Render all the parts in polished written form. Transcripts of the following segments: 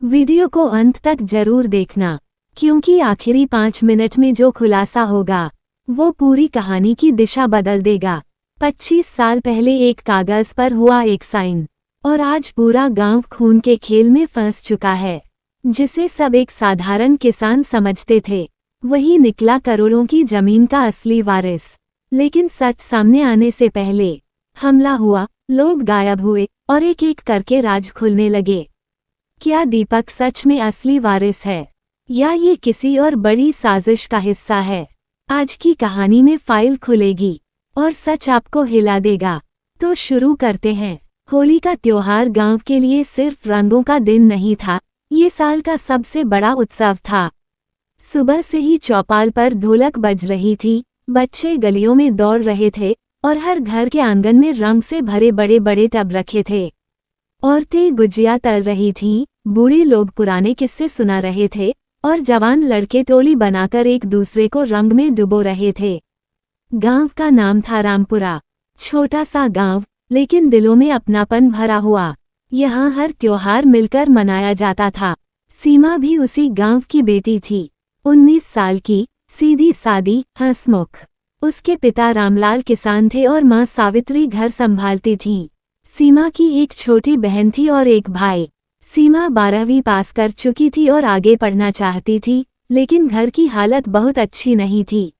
Video को अंत तक जरूर देखना, क्योंकि आखिरी 5 मिनट में जो खुलासा होगा वो पूरी कहानी की दिशा बदल देगा। 25 साल पहले एक कागज पर हुआ एक साइन, और आज पूरा गांव खून के खेल में फंस चुका है। जिसे सब एक साधारण किसान समझते थे, वही निकला करोड़ों की जमीन का असली वारिस। लेकिन सच सामने आने से पहले हमला हुआ, लोग गायब हुए और एक एक करके राज खुलने लगे। क्या दीपक सच में असली वारिस है, या ये किसी और बड़ी साजिश का हिस्सा है? आज की कहानी में फाइल खुलेगी और सच आपको हिला देगा। तो शुरू करते हैं। होली का त्योहार गांव के लिए सिर्फ रंगों का दिन नहीं था, ये साल का सबसे बड़ा उत्सव था। सुबह से ही चौपाल पर ढोलक बज रही थी, बच्चे गलियों में दौड़ रहे थे और हर घर के आंगन में रंग से भरे बड़े बड़े टब रखे थे। औरतें गुजिया तल रही थीं, बूढ़े लोग पुराने किस्से सुना रहे थे और जवान लड़के टोली बनाकर एक दूसरे को रंग में डुबो रहे थे। गांव का नाम था रामपुरा। छोटा सा गांव, लेकिन दिलों में अपनापन भरा हुआ। यहाँ हर त्योहार मिलकर मनाया जाता था। सीमा भी उसी गांव की बेटी थी, 19 साल की, सीधी सादी, हंसमुख। उसके पिता रामलाल किसान थे और माँ सावित्री घर संभालती थीं। सीमा की एक छोटी बहन थी और एक भाई। सीमा 12वीं पास कर चुकी थी और आगे पढ़ना चाहती थी, लेकिन घर की हालत बहुत अच्छी नहीं थी।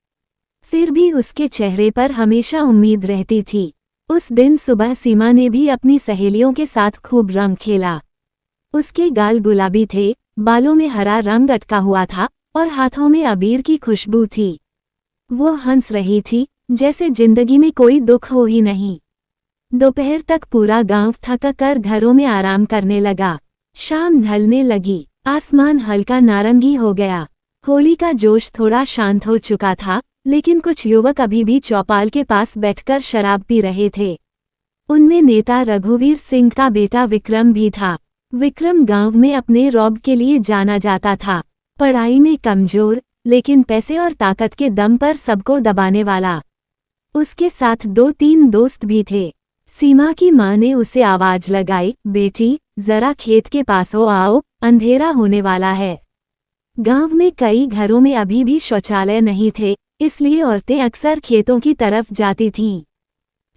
फिर भी उसके चेहरे पर हमेशा उम्मीद रहती थी। उस दिन सुबह सीमा ने भी अपनी सहेलियों के साथ खूब रंग खेला। उसके गाल गुलाबी थे, बालों में हरा रंग अटका हुआ था और हाथों में अबीर की खुशबू थी। वो हंस रही थी, जैसे जिंदगी में कोई दुख हो ही नहीं। दोपहर तक पूरा गांव थक कर घरों में आराम करने लगा। शाम ढलने लगी, आसमान हल्का नारंगी हो गया। होली का जोश थोड़ा शांत हो चुका था, लेकिन कुछ युवक अभी भी चौपाल के पास बैठकर शराब पी रहे थे। उनमें नेता रघुवीर सिंह का बेटा विक्रम भी था। विक्रम गांव में अपने रौब के लिए जाना जाता था। पढ़ाई में कमजोर, लेकिन पैसे और ताकत के दम पर सबको दबाने वाला। उसके साथ 2-3 दोस्त भी थे। सीमा की माँ ने उसे आवाज लगाई, बेटी जरा खेत के पास हो आओ, अंधेरा होने वाला है। गांव में कई घरों में अभी भी शौचालय नहीं थे, इसलिए औरतें अक्सर खेतों की तरफ जाती थीं।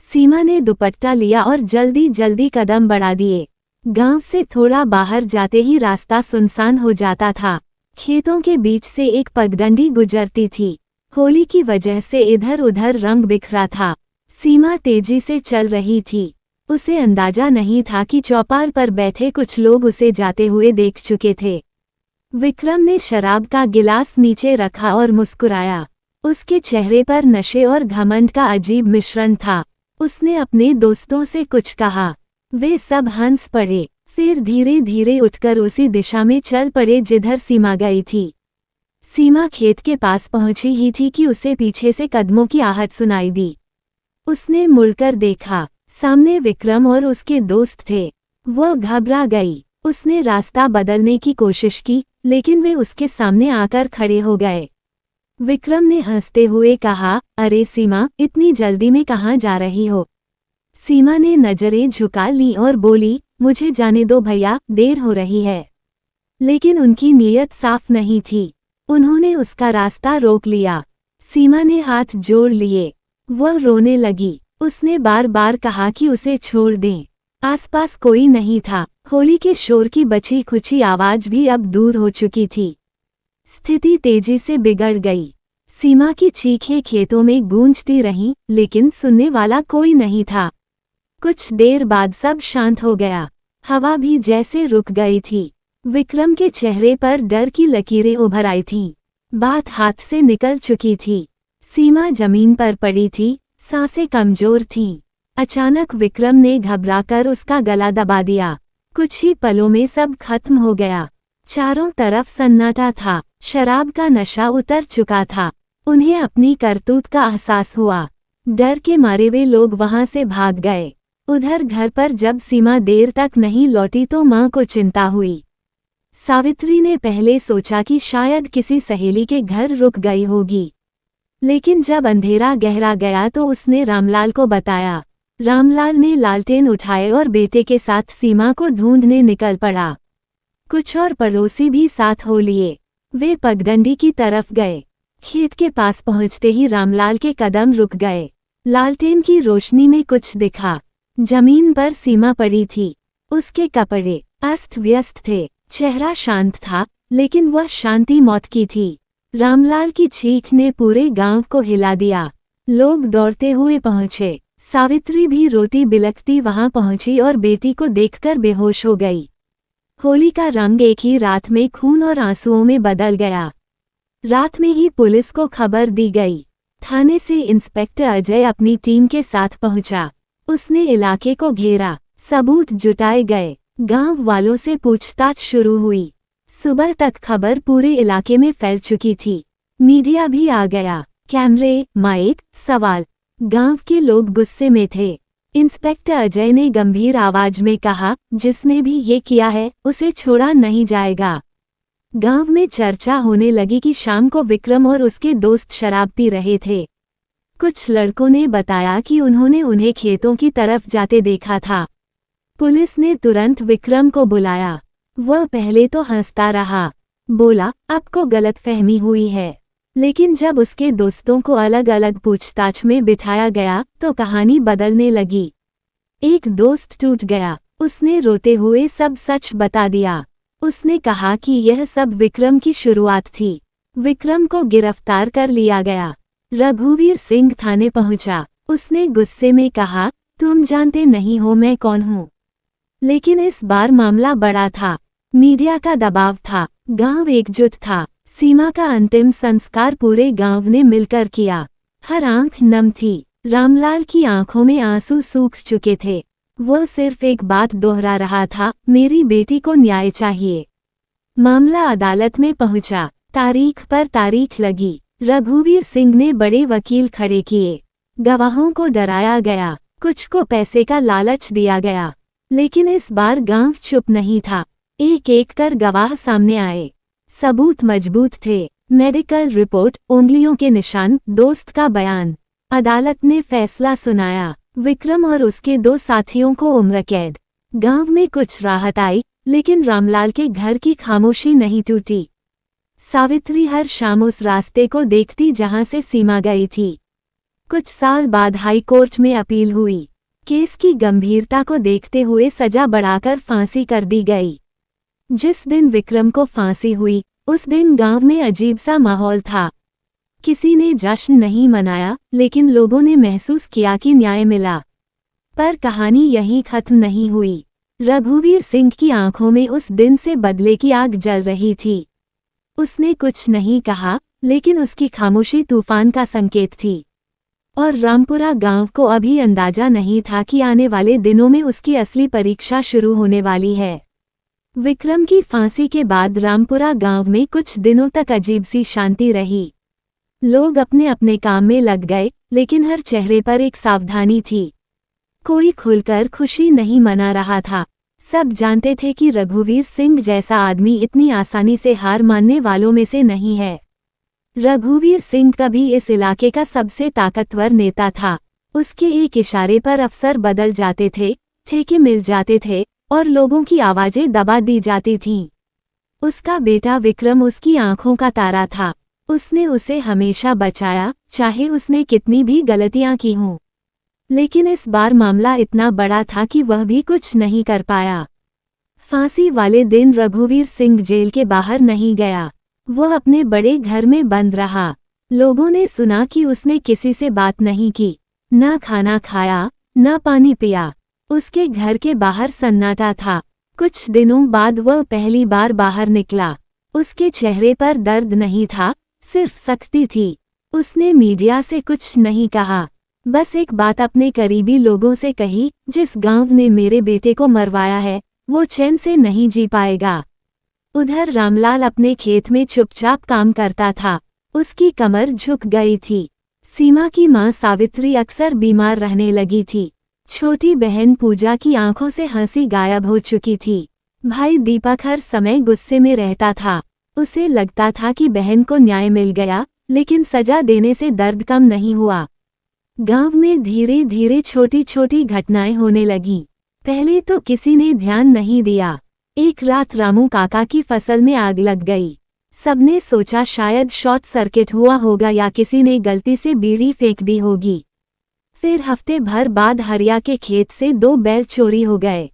सीमा ने दुपट्टा लिया और जल्दी जल्दी कदम बढ़ा दिए। गांव से थोड़ा बाहर जाते ही रास्ता सुनसान हो जाता था। खेतों के बीच से एक पगडंडी गुजरती थी। होली की वजह से इधर उधर रंग बिखरा था। सीमा तेजी से चल रही थी। उसे अंदाजा नहीं था कि चौपाल पर बैठे कुछ लोग उसे जाते हुए देख चुके थे। विक्रम ने शराब का गिलास नीचे रखा और मुस्कुराया। उसके चेहरे पर नशे और घमंड का अजीब मिश्रण था। उसने अपने दोस्तों से कुछ कहा, वे सब हंस पड़े। फिर धीरे धीरे उठकर उसी दिशा में चल पड़े जिधर सीमा गई थी। सीमा खेत के पास पहुंची ही थी कि उसे पीछे से कदमों की आहट सुनाई दी। उसने मुड़कर देखा, सामने विक्रम और उसके दोस्त थे। वो घबरा गई। उसने रास्ता बदलने की कोशिश की, लेकिन वे उसके सामने आकर खड़े हो गए। विक्रम ने हंसते हुए कहा, अरे सीमा, इतनी जल्दी में कहाँ जा रही हो? सीमा ने नजरें झुका ली और बोली, मुझे जाने दो भैया, देर हो रही है। लेकिन उनकी नीयत साफ नहीं थी। उन्होंने उसका रास्ता रोक लिया। सीमा ने हाथ जोड़ लिए। वह रोने लगी। उसने बार बार कहा कि उसे छोड़ दें। आसपास कोई नहीं था। होली के शोर की बची खुची आवाज भी अब दूर हो चुकी थी। स्थिति तेजी से बिगड़ गई। सीमा की चीखें खेतों में गूंजती रहीं, लेकिन सुनने वाला कोई नहीं था। कुछ देर बाद सब शांत हो गया। हवा भी जैसे रुक गई थी। विक्रम के चेहरे पर डर की लकीरें उभर आई थीं। बात हाथ से निकल चुकी थी। सीमा जमीन पर पड़ी थी, सांसें कमजोर थीं। अचानक विक्रम ने घबराकर उसका गला दबा दिया। कुछ ही पलों में सब खत्म हो गया। चारों तरफ सन्नाटा था। शराब का नशा उतर चुका था। उन्हें अपनी करतूत का एहसास हुआ। डर के मारे वे लोग वहां से भाग गए। उधर घर पर जब सीमा देर तक नहीं लौटी तो मां को चिंता हुई। सावित्री ने पहले सोचा कि शायद किसी सहेली के घर रुक गई होगी, लेकिन जब अंधेरा गहरा गया तो उसने रामलाल को बताया। रामलाल ने लालटेन उठाए और बेटे के साथ सीमा को ढूंढने निकल पड़ा। कुछ और पड़ोसी भी साथ हो लिए। वे पगडंडी की तरफ गए। खेत के पास पहुंचते ही रामलाल के कदम रुक गए। लालटेन की रोशनी में कुछ दिखा। जमीन पर सीमा पड़ी थी। उसके कपड़े अस्त व्यस्त थे, चेहरा शांत था, लेकिन वह शांति मौत की थी। रामलाल की चीख ने पूरे गांव को हिला दिया। लोग दौड़ते हुए पहुंचे। सावित्री भी रोती बिलखती वहां पहुंची और बेटी को देखकर बेहोश हो गई। होली का रंग एक ही रात में खून और आंसुओं में बदल गया। रात में ही पुलिस को खबर दी गई। थाने से इंस्पेक्टर अजय अपनी टीम के साथ पहुंचा। उसने इलाके को घेरा। सबूत जुटाए गए। गांव वालों से पूछताछ शुरू हुई। सुबह तक खबर पूरे इलाके में फैल चुकी थी। मीडिया भी आ गया। कैमरे, माइक, सवाल। गांव के लोग गुस्से में थे। इंस्पेक्टर अजय ने गंभीर आवाज में कहा, जिसने भी ये किया है उसे छोड़ा नहीं जाएगा। गांव में चर्चा होने लगी कि शाम को विक्रम और उसके दोस्त शराब पी रहे थे। कुछ लड़कों ने बताया कि उन्होंने उन्हें खेतों की तरफ जाते देखा था। पुलिस ने तुरंत विक्रम को बुलाया। वह पहले तो हंसता रहा, बोला, आपको गलतफहमी हुई है। लेकिन जब उसके दोस्तों को अलग अलग पूछताछ में बिठाया गया तो कहानी बदलने लगी। एक दोस्त टूट गया। उसने रोते हुए सब सच बता दिया। उसने कहा कि यह सब विक्रम की शुरुआत थी। विक्रम को गिरफ्तार कर लिया गया। रघुवीर सिंह थाने पहुंचा। उसने गुस्से में कहा, तुम जानते नहीं हो मैं कौन हूँ। लेकिन इस बार मामला बड़ा था। मीडिया का दबाव था। गांव एकजुट था। सीमा का अंतिम संस्कार पूरे गांव ने मिलकर किया। हर आंख नम थी। रामलाल की आंखों में आंसू सूख चुके थे। वह सिर्फ एक बात दोहरा रहा था, मेरी बेटी को न्याय चाहिए। मामला अदालत में पहुंचा। तारीख पर तारीख लगी। रघुवीर सिंह ने बड़े वकील खड़े किए। गवाहों को डराया गया। कुछ को पैसे का लालच दिया गया। लेकिन इस बार गांव चुप नहीं था। एक एक कर गवाह सामने आए। सबूत मजबूत थे। मेडिकल रिपोर्ट, उंगलियों के निशान, दोस्त का बयान। अदालत ने फैसला सुनाया। विक्रम और उसके 2 साथियों को उम्र कैद। गांव में कुछ राहत आई, लेकिन रामलाल के घर की खामोशी नहीं टूटी। सावित्री हर शाम उस रास्ते को देखती जहां से सीमा गई थी। कुछ साल बाद हाई कोर्ट में अपील हुई। केस की गंभीरता को देखते हुए सजा बढ़ाकर फांसी कर दी गई। जिस दिन विक्रम को फांसी हुई, उस दिन गांव में अजीब सा माहौल था। किसी ने जश्न नहीं मनाया, लेकिन लोगों ने महसूस किया कि न्याय मिला। पर कहानी यहीं खत्म नहीं हुई। रघुवीर सिंह की आंखों में उस दिन से बदले की आग जल रही थी। उसने कुछ नहीं कहा, लेकिन उसकी खामोशी तूफान का संकेत थी। और रामपुरा गांव को अभी अंदाजा नहीं था कि आने वाले दिनों में उसकी असली परीक्षा शुरू होने वाली है। विक्रम की फांसी के बाद रामपुरा गांव में कुछ दिनों तक अजीब सी शांति रही। लोग अपने अपने काम में लग गए, लेकिन हर चेहरे पर एक सावधानी थी। कोई खुलकर खुशी नहीं मना रहा था। सब जानते थे कि रघुवीर सिंह जैसा आदमी इतनी आसानी से हार मानने वालों में से नहीं है। रघुवीर सिंह कभी इस इलाके का सबसे ताकतवर नेता था। उसके एक इशारे पर अफसर बदल जाते थे, ठेके मिल जाते थे और लोगों की आवाजें दबा दी जाती थीं। उसका बेटा विक्रम उसकी आंखों का तारा था। उसने उसे हमेशा बचाया, चाहे उसने कितनी भी गलतियां की हों। लेकिन इस बार मामला इतना बड़ा था कि वह भी कुछ नहीं कर पाया। फांसी वाले दिन रघुवीर सिंह जेल के बाहर नहीं गया। वह अपने बड़े घर में बंद रहा। लोगों ने सुना कि उसने किसी से बात नहीं की, न खाना खाया, न पानी पिया। उसके घर के बाहर सन्नाटा था। कुछ दिनों बाद वह पहली बार बाहर निकला। उसके चेहरे पर दर्द नहीं था, सिर्फ सख्ती थी। उसने मीडिया से कुछ नहीं कहा, बस एक बात अपने करीबी लोगों से कही, जिस गांव ने मेरे बेटे को मरवाया है, वो चैन से नहीं जी पाएगा। उधर रामलाल अपने खेत में चुपचाप काम करता था। उसकी कमर झुक गई थी। सीमा की मां सावित्री अक्सर बीमार रहने लगी थी। छोटी बहन पूजा की आंखों से हंसी गायब हो चुकी थी। भाई दीपक हर समय गुस्से में रहता था। उसे लगता था कि बहन को न्याय मिल गया, लेकिन सजा देने से दर्द कम नहीं हुआ। गांव में धीरे धीरे छोटी छोटी घटनाएं होने लगीं। पहले तो किसी ने ध्यान नहीं दिया। एक रात रामू काका की फसल में आग लग गई। सबने सोचा शायद शॉर्ट सर्किट हुआ होगा या किसी ने गलती से बीड़ी फेंक दी होगी। फिर हफ्ते भर बाद हरिया के खेत से 2 बैल चोरी हो गए।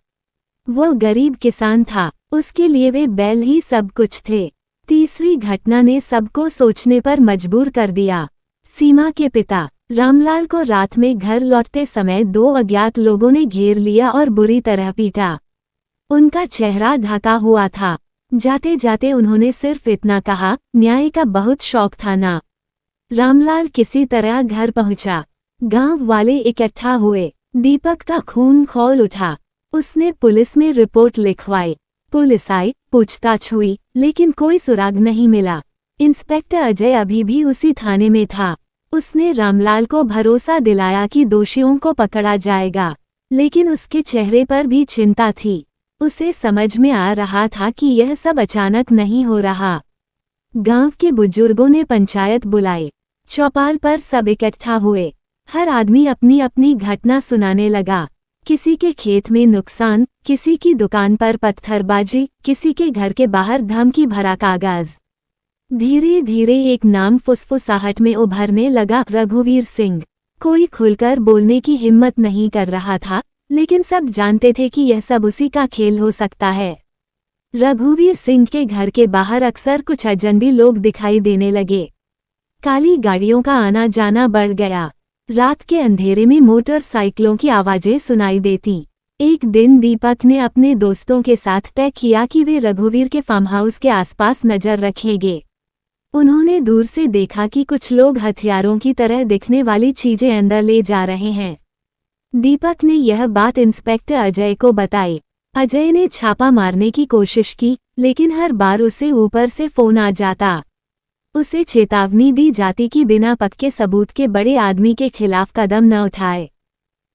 वो गरीब किसान था, उसके लिए वे बैल ही सब कुछ थे। तीसरी घटना ने सबको सोचने पर मजबूर कर दिया। सीमा के पिता रामलाल को रात में घर लौटते समय 2 अज्ञात लोगों ने घेर लिया और बुरी तरह पीटा। उनका चेहरा ढका हुआ था। जाते जाते उन्होंने सिर्फ इतना कहा, न्याय का बहुत शौक था ना। रामलाल किसी तरह घर पहुंचा। गांव वाले इकट्ठा हुए। दीपक का खून खौल उठा। उसने पुलिस में रिपोर्ट लिखवाई। पुलिस आई, पूछताछ हुई, लेकिन कोई सुराग नहीं मिला। इंस्पेक्टर अजय अभी भी उसी थाने में था। उसने रामलाल को भरोसा दिलाया कि दोषियों को पकड़ा जाएगा, लेकिन उसके चेहरे पर भी चिंता थी। उसे समझ में आ रहा था कि यह सब अचानक नहीं हो रहा। गांव के बुजुर्गों ने पंचायत बुलाई। चौपाल पर सब इकट्ठा हुए। हर आदमी अपनी अपनी घटना सुनाने लगा। किसी के खेत में नुकसान, किसी की दुकान पर पत्थरबाजी, किसी के घर के बाहर धमकी भरा कागज। धीरे धीरे एक नाम फुसफुसाहट में उभरने लगा, रघुवीर सिंह। कोई खुलकर बोलने की हिम्मत नहीं कर रहा था, लेकिन सब जानते थे कि यह सब उसी का खेल हो सकता है। रघुवीर सिंह के घर के बाहर अक्सर कुछ अजनबी लोग दिखाई देने लगे। काली गाड़ियों का आना जाना बढ़ गया। रात के अंधेरे में मोटरसाइकिलों की आवाजें सुनाई देती। एक दिन दीपक ने अपने दोस्तों के साथ तय किया कि वे रघुवीर के फार्म हाउस के आसपास नजर रखेंगे। उन्होंने दूर से देखा कि कुछ लोग हथियारों की तरह दिखने वाली चीजें अंदर ले जा रहे हैं। दीपक ने यह बात इंस्पेक्टर अजय को बताई। अजय ने छापा मारने की कोशिश की, लेकिन हर बार उसे ऊपर से फोन आ जाता। उसे चेतावनी दी जाती कि बिना पक्के सबूत के बड़े आदमी के खिलाफ कदम न उठाए।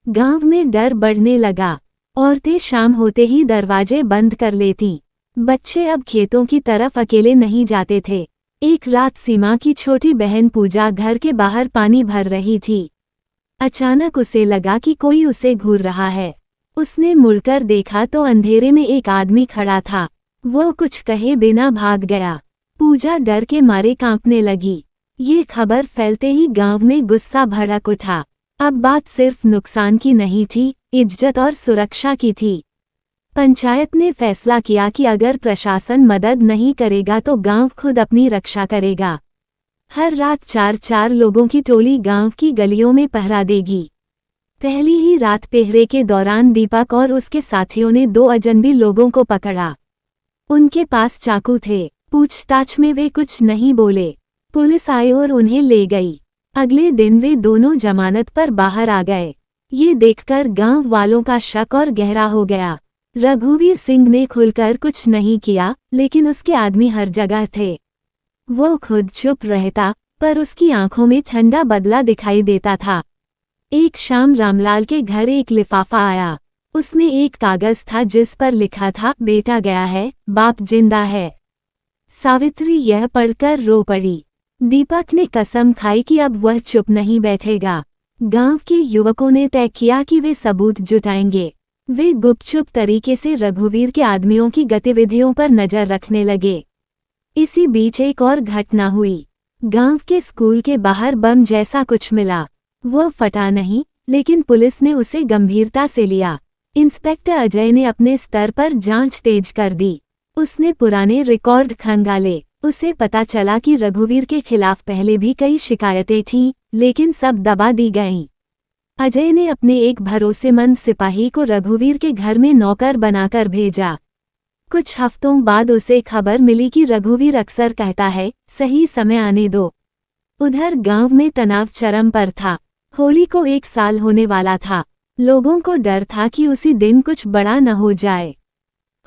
गांव में डर बढ़ने लगा। औरतें शाम होते ही दरवाजे बंद कर लेतीं। बच्चे अब खेतों की तरफ अकेले नहीं जाते थे। एक रात सीमा की छोटी बहन पूजा घर के बाहर पानी भर रही थी। अचानक उसे लगा कि कोई उसे घूर रहा है। उसने मुड़कर देखा तो अंधेरे में एक आदमी खड़ा था। वो कुछ कहे बिना भाग गया। पूजा डर के मारे कांपने लगी। ये खबर फैलते ही गांव में गुस्सा भड़क उठा। अब बात सिर्फ नुकसान की नहीं थी, इज्जत और सुरक्षा की थी। पंचायत ने फैसला किया कि अगर प्रशासन मदद नहीं करेगा तो गांव खुद अपनी रक्षा करेगा। हर रात 4-4 लोगों की टोली गांव की गलियों में पहरा देगी। पहली ही रात पहरे के दौरान दीपक और उसके साथियों ने 2 अजनबी लोगों को पकड़ा। उनके पास चाकू थे। पूछताछ में वे कुछ नहीं बोले। पुलिस आई और उन्हें ले गई। अगले दिन वे दोनों जमानत पर बाहर आ गए। ये देखकर गांव वालों का शक और गहरा हो गया। रघुवीर सिंह ने खुलकर कुछ नहीं किया, लेकिन उसके आदमी हर जगह थे। वो खुद चुप रहता, पर उसकी आंखों में ठंडा बदला दिखाई देता था। एक शाम रामलाल के घर एक लिफाफा आया। उसमें एक कागज था जिस पर लिखा था, बेटा गया है, बाप जिंदा है। सावित्री यह पढ़कर रो पड़ी। दीपक ने कसम खाई कि अब वह चुप नहीं बैठेगा। गांव के युवकों ने तय किया कि वे सबूत जुटाएंगे। वे गुपचुप तरीके से रघुवीर के आदमियों की गतिविधियों पर नजर रखने लगे। इसी बीच एक और घटना हुई। गांव के स्कूल के बाहर बम जैसा कुछ मिला। वो फटा नहीं, लेकिन पुलिस ने उसे गंभीरता से लिया। इंस्पेक्टर अजय ने अपने स्तर पर जांच तेज कर दी। उसने पुराने रिकॉर्ड खंगाले। उसे पता चला कि रघुवीर के खिलाफ पहले भी कई शिकायतें थीं, लेकिन सब दबा दी गईं। अजय ने अपने एक भरोसेमंद सिपाही को रघुवीर के घर में नौकर बनाकर भेजा। कुछ हफ्तों बाद उसे खबर मिली कि रघुवीर अक्सर कहता है, सही समय आने दो। उधर गांव में तनाव चरम पर था। होली को 1 साल होने वाला था। लोगों को डर था कि उसी दिन कुछ बड़ा न हो जाए।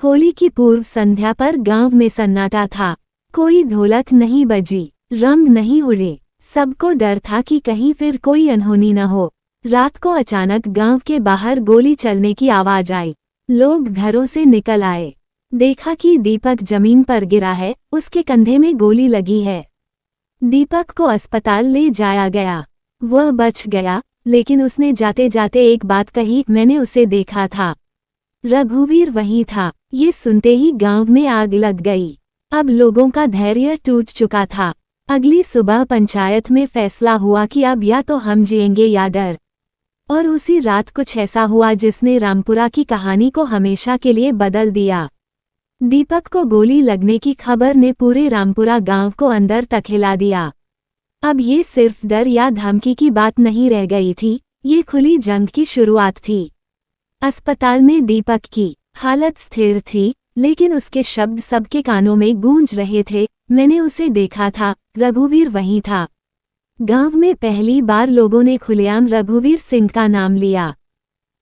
होली की पूर्व संध्या पर गांव में सन्नाटा था। कोई ढोलक नहीं बजी, रंग नहीं उड़े। सबको डर था कि कहीं फिर कोई अनहोनी न हो। रात को अचानक गांव के बाहर गोली चलने की आवाज आई। लोग घरों से निकल आए। देखा कि दीपक जमीन पर गिरा है, उसके कंधे में गोली लगी है। दीपक को अस्पताल ले जाया गया। वह बच गया, लेकिन उसने जाते जाते एक बात कही, मैंने उसे देखा था। रघुवीर वहीं था। ये सुनते ही गांव में आग लग गई। अब लोगों का धैर्य टूट चुका था। अगली सुबह पंचायत में फैसला हुआ कि अब या तो हम जिएंगे या डर। और उसी रात कुछ ऐसा हुआ जिसने रामपुरा की कहानी को हमेशा के लिए बदल दिया। दीपक को गोली लगने की खबर ने पूरे रामपुरा गांव को अंदर तक हिला दिया। अब ये सिर्फ डर या धमकी की बात नहीं रह गई थी, ये खुली जंग की शुरुआत थी। अस्पताल में दीपक की हालत स्थिर थी, लेकिन उसके शब्द सबके कानों में गूंज रहे थे। मैंने उसे देखा था, रघुवीर वहीं था। गांव में पहली बार लोगों ने खुलेआम रघुवीर सिंह का नाम लिया।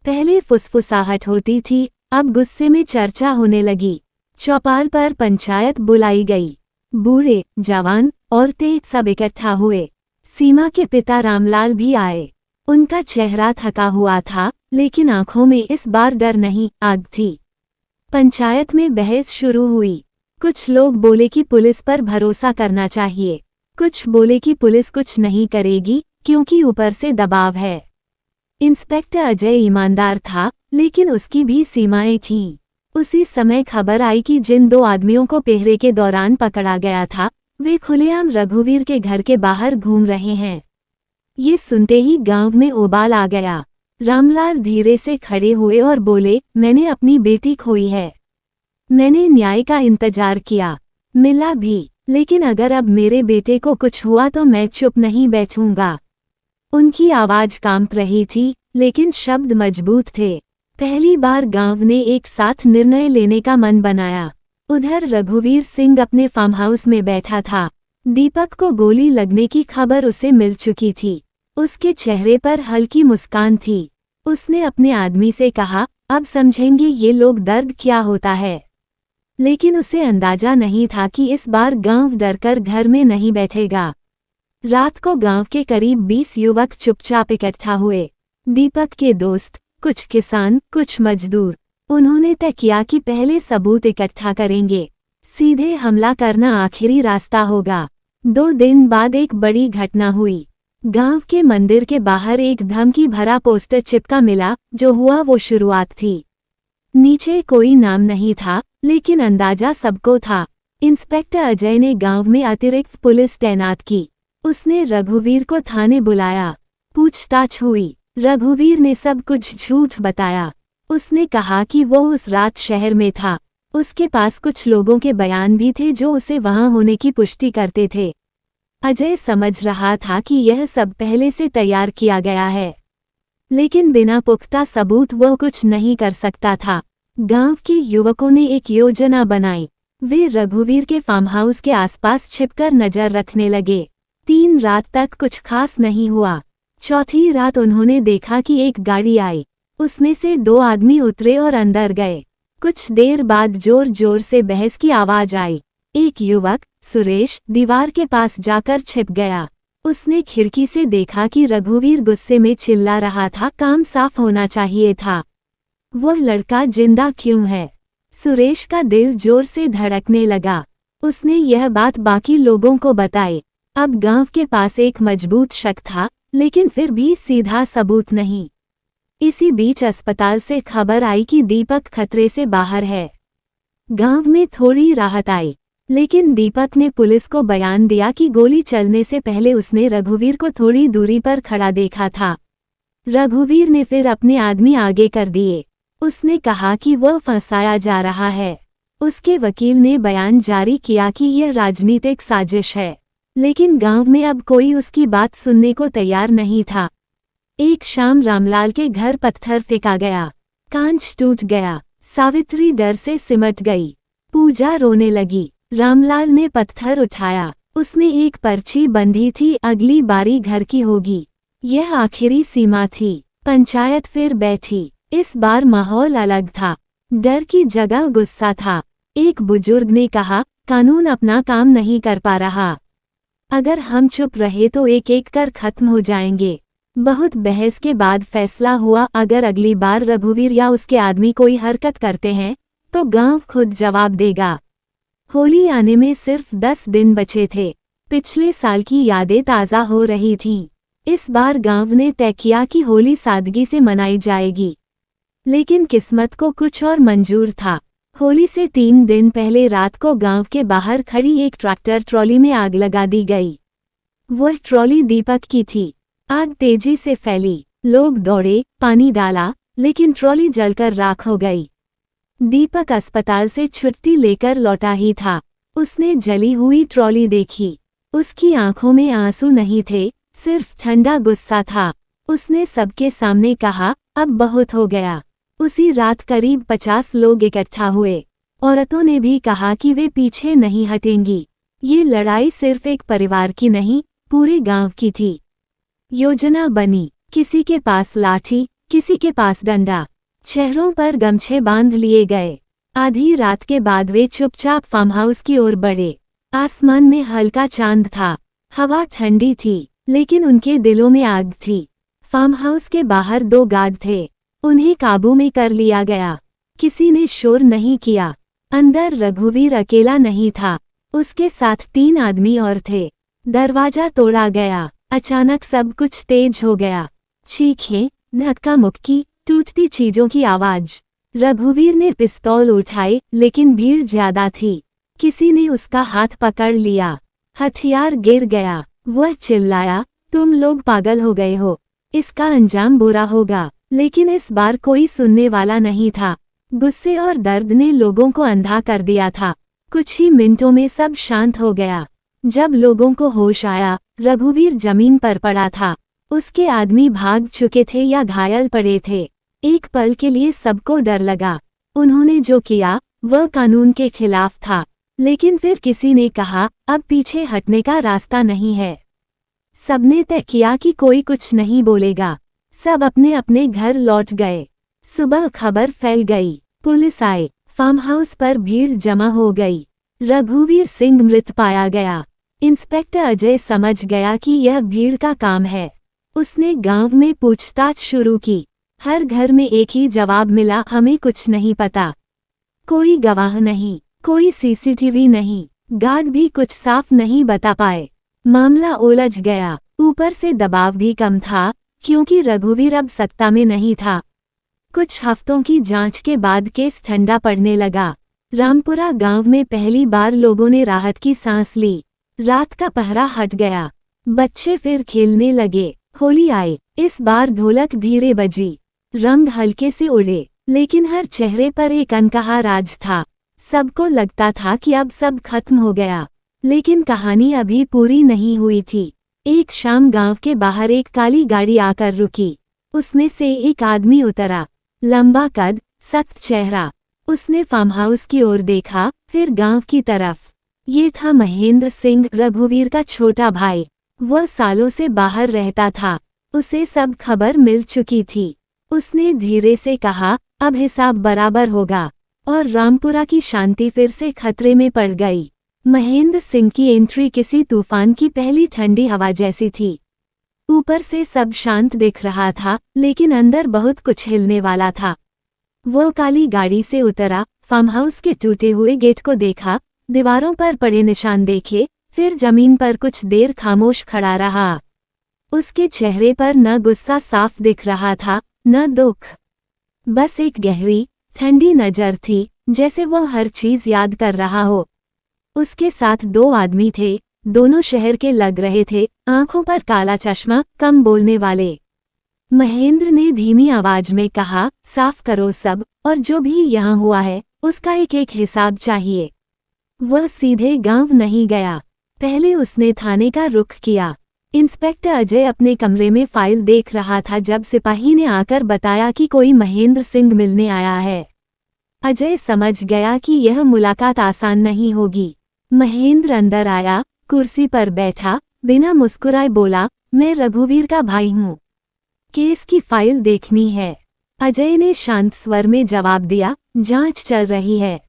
पहले फुसफुसाहट होती थी, अब गुस्से में चर्चा होने लगी। चौपाल पर पंचायत बुलाई गई। बूढ़े, जवान, औरतें सब इकट्ठा हुए। सीमा के पिता रामलाल भी आए। उनका चेहरा थका हुआ था, लेकिन आंखों में इस बार डर नहीं, आग थी। पंचायत में बहस शुरू हुई। कुछ लोग बोले कि पुलिस पर भरोसा करना चाहिए, कुछ बोले कि पुलिस कुछ नहीं करेगी क्योंकि ऊपर से दबाव है। इंस्पेक्टर अजय ईमानदार था, लेकिन उसकी भी सीमाएं थीं। उसी समय खबर आई कि जिन 2 आदमियों को पहरे के दौरान पकड़ा गया था, वे खुलेआम रघुवीर के घर के बाहर घूम रहे हैं। ये सुनते ही गांव में उबाल आ गया। रामलाल धीरे से खड़े हुए और बोले, मैंने अपनी बेटी खोई है। मैंने न्याय का इंतजार किया, मिला भी, लेकिन अगर अब मेरे बेटे को कुछ हुआ तो मैं चुप नहीं बैठूंगा। उनकी आवाज कांप रही थी, लेकिन शब्द मजबूत थे। पहली बार गांव ने एक साथ निर्णय लेने का मन बनाया। उधर रघुवीर सिंह अपने फार्म हाउस में बैठा था। दीपक को गोली लगने की खबर उसे मिल चुकी थी। उसके चेहरे पर हल्की मुस्कान थी। उसने अपने आदमी से कहा, अब समझेंगे ये लोग दर्द क्या होता है। लेकिन उसे अंदाजा नहीं था कि इस बार गांव डरकर घर में नहीं बैठेगा। रात को गांव के करीब 20 युवक चुपचाप इकट्ठा हुए। दीपक के दोस्त, कुछ किसान, कुछ मजदूर। उन्होंने तय किया कि पहले सबूत इकट्ठा करेंगे, सीधे हमला करना आखिरी रास्ता होगा। 2 दिन बाद एक बड़ी घटना हुई। गांव के मंदिर के बाहर एक धमकी भरा पोस्टर चिपका मिला। जो हुआ वो शुरुआत थी। नीचे कोई नाम नहीं था, लेकिन अंदाजा सबको था। इंस्पेक्टर अजय ने गांव में अतिरिक्त पुलिस तैनात की। उसने रघुवीर को थाने बुलाया। पूछताछ हुई। रघुवीर ने सब कुछ झूठ बताया। उसने कहा कि वो उस रात शहर में था। उसके पास कुछ लोगों के बयान भी थे जो उसे वहां होने की पुष्टि करते थे। अजय समझ रहा था कि यह सब पहले से तैयार किया गया है, लेकिन बिना पुख्ता सबूत वो कुछ नहीं कर सकता था। गांव के युवकों ने एक योजना बनाई। वे रघुवीर के फार्म हाउस के आसपास छिपकर नजर रखने लगे। 3 रात तक कुछ खास नहीं हुआ। चौथी रात उन्होंने देखा कि एक गाड़ी आई। उसमें से 2 आदमी उतरे और अंदर गए। कुछ देर बाद जोर जोर से बहस की आवाज आई। एक युवक, सुरेश, दीवार के पास जाकर छिप गया। उसने खिड़की से देखा कि रघुवीर गुस्से में चिल्ला रहा था, काम साफ होना चाहिए था। वह लड़का जिंदा क्यों है? सुरेश का दिल जोर से धड़कने लगा। उसने यह बात बाकी लोगों को बताई। अब गांव के पास एक मजबूत शक था, लेकिन फिर भी सीधा सबूत नहीं। इसी बीच अस्पताल से खबर आई कि दीपक खतरे से बाहर है। गांव में थोड़ी राहत आई, लेकिन दीपक ने पुलिस को बयान दिया कि गोली चलने से पहले उसने रघुवीर को थोड़ी दूरी पर खड़ा देखा था। रघुवीर ने फिर अपने आदमी आगे कर दिए। उसने कहा कि वह फंसाया जा रहा है। उसके वकील ने बयान जारी किया कि यह राजनीतिक साजिश है, लेकिन गांव में अब कोई उसकी बात सुनने को तैयार नहीं था। एक शाम रामलाल के घर पत्थर फेंका गया। कांच टूट गया। सावित्री डर से सिमट गई। पूजा रोने लगी। रामलाल ने पत्थर उठाया। उसमें एक पर्ची बंधी थी, अगली बारी घर की होगी। यह आखिरी सीमा थी। पंचायत फिर बैठी। इस बार माहौल अलग था। डर की जगह गुस्सा था। एक बुजुर्ग ने कहा, कानून अपना काम नहीं कर पा रहा। अगर हम चुप रहे तो एक एक कर खत्म हो जाएंगे। बहुत बहस के बाद फैसला हुआ, अगर अगली बार रघुवीर या उसके आदमी कोई हरकत करते हैं तो गांव खुद जवाब देगा। होली आने में सिर्फ 10 दिन बचे थे। पिछले साल की यादें ताज़ा हो रही थीं। इस बार गांव ने तय किया कि होली सादगी से मनाई जाएगी। लेकिन किस्मत को कुछ और मंजूर था। होली से 3 दिन पहले रात को गांव के बाहर खड़ी एक ट्रैक्टर ट्रॉली में आग लगा दी गई। वह ट्रॉली दीपक की थी। आग तेजी से फैली, लोग दौड़े, पानी डाला, लेकिन ट्रॉली जलकर राख हो गई। दीपक अस्पताल से छुट्टी लेकर लौटा ही था। उसने जली हुई ट्रॉली देखी। उसकी आंखों में आंसू नहीं थे, सिर्फ ठंडा गुस्सा था। उसने सबके सामने कहा, अब बहुत हो गया। उसी रात करीब 50 लोग इकट्ठा हुए। औरतों ने भी कहा कि वे पीछे नहीं हटेंगी। ये लड़ाई सिर्फ एक परिवार की नहीं, पूरे गांव की थी। योजना बनी, किसी के पास लाठी, किसी के पास डंडा। चेहरों पर गमछे बांध लिए गए। आधी रात के बाद वे चुपचाप फार्म हाउस की ओर बढ़े। आसमान में हल्का चांद था, हवा ठंडी थी, लेकिन उनके दिलों में आग थी। फार्म हाउस के बाहर 2 गार्ड थे। उन्हें काबू में कर लिया गया। किसी ने शोर नहीं किया। अंदर रघुवीर अकेला नहीं था, उसके साथ 3 आदमी और थे। दरवाजा तोड़ा गया। अचानक सब कुछ तेज हो गया। चीखें, धक्का मुक्की, टूटती चीजों की आवाज। रघुवीर ने पिस्तौल उठाए, लेकिन भीड़ ज्यादा थी। किसी ने उसका हाथ पकड़ लिया। हथियार गिर गया। वह चिल्लाया, तुम लोग पागल हो गए हो, इसका अंजाम बुरा होगा। लेकिन इस बार कोई सुनने वाला नहीं था। गुस्से और दर्द ने लोगों को अंधा कर दिया था। कुछ ही मिनटों में सब शांत हो गया। जब लोगों को होश आया, रघुवीर जमीन पर पड़ा था। उसके आदमी भाग चुके थे या घायल पड़े थे। एक पल के लिए सबको डर लगा। उन्होंने जो किया वह कानून के खिलाफ था, लेकिन फिर किसी ने कहा, अब पीछे हटने का रास्ता नहीं है। सबने तय किया कि कोई कुछ नहीं बोलेगा। सब अपने अपने घर लौट गए। सुबह खबर फैल गई। पुलिस आए। फार्म हाउस पर भीड़ जमा हो गई। रघुवीर सिंह मृत पाया गया। इंस्पेक्टर अजय समझ गया कि यह भीड़ का काम है। उसने गांव में पूछताछ शुरू की। हर घर में एक ही जवाब मिला, हमें कुछ नहीं पता। कोई गवाह नहीं, कोई सीसीटीवी नहीं, गार्ड भी कुछ साफ नहीं बता पाए। मामला उलझ गया। ऊपर से दबाव भी कम था, क्योंकि रघुवीर अब सत्ता में नहीं था। कुछ हफ्तों की जांच के बाद केस ठंडा पड़ने लगा। रामपुरा गांव में पहली बार लोगों ने राहत की सांस ली। रात का पहरा हट गया। बच्चे फिर खेलने लगे। होली आई। इस बार ढोलक धीरे बजी, रंग हल्के से उड़े, लेकिन हर चेहरे पर एक अनकहा राज था। सबको लगता था कि अब सब खत्म हो गया, लेकिन कहानी अभी पूरी नहीं हुई थी। एक शाम गांव के बाहर एक काली गाड़ी आकर रुकी। उसमें से एक आदमी उतरा, लंबा कद, सख्त चेहरा। उसने फार्म हाउस की ओर देखा, फिर गांव की तरफ। ये था महेंद्र सिंह, रघुवीर का छोटा भाई। वह सालों से बाहर रहता था। उसे सब खबर मिल चुकी थी। उसने धीरे से कहा, अब हिसाब बराबर होगा, और रामपुरा की शांति फिर से खतरे में पड़ गई। महेंद्र सिंह की एंट्री किसी तूफान की पहली ठंडी हवा जैसी थी। ऊपर से सब शांत दिख रहा था, लेकिन अंदर बहुत कुछ हिलने वाला था। वो काली गाड़ी से उतरा, फार्म हाउस के टूटे हुए गेट को देखा, दीवारों पर पड़े निशान देखे, फिर जमीन पर कुछ देर खामोश खड़ा रहा। उसके चेहरे पर न गुस्सा साफ दिख रहा था, न दुख, बस एक गहरी, ठंडी नजर थी, जैसे वो हर चीज याद कर रहा हो। उसके साथ 2 आदमी थे, दोनों शहर के लग रहे थे, आंखों पर काला चश्मा, कम बोलने वाले। महेंद्र ने धीमी आवाज में कहा, साफ करो सब, और जो भी यहाँ हुआ है, उसका एक एक हिसाब चाहिए। वह सीधे गांव नहीं गया। पहले उसने थाने का रुख किया। इंस्पेक्टर अजय अपने कमरे में फाइल देख रहा था जब सिपाही ने आकर बताया कि कोई महेंद्र सिंह मिलने आया है। अजय समझ गया कि यह मुलाकात आसान नहीं होगी। महेंद्र अंदर आया, कुर्सी पर बैठा, बिना मुस्कुराए बोला, मैं रघुवीर का भाई हूँ। केस की फाइल देखनी है। अजय ने शांत स्वर में जवाब दिया, जांच चल रही है।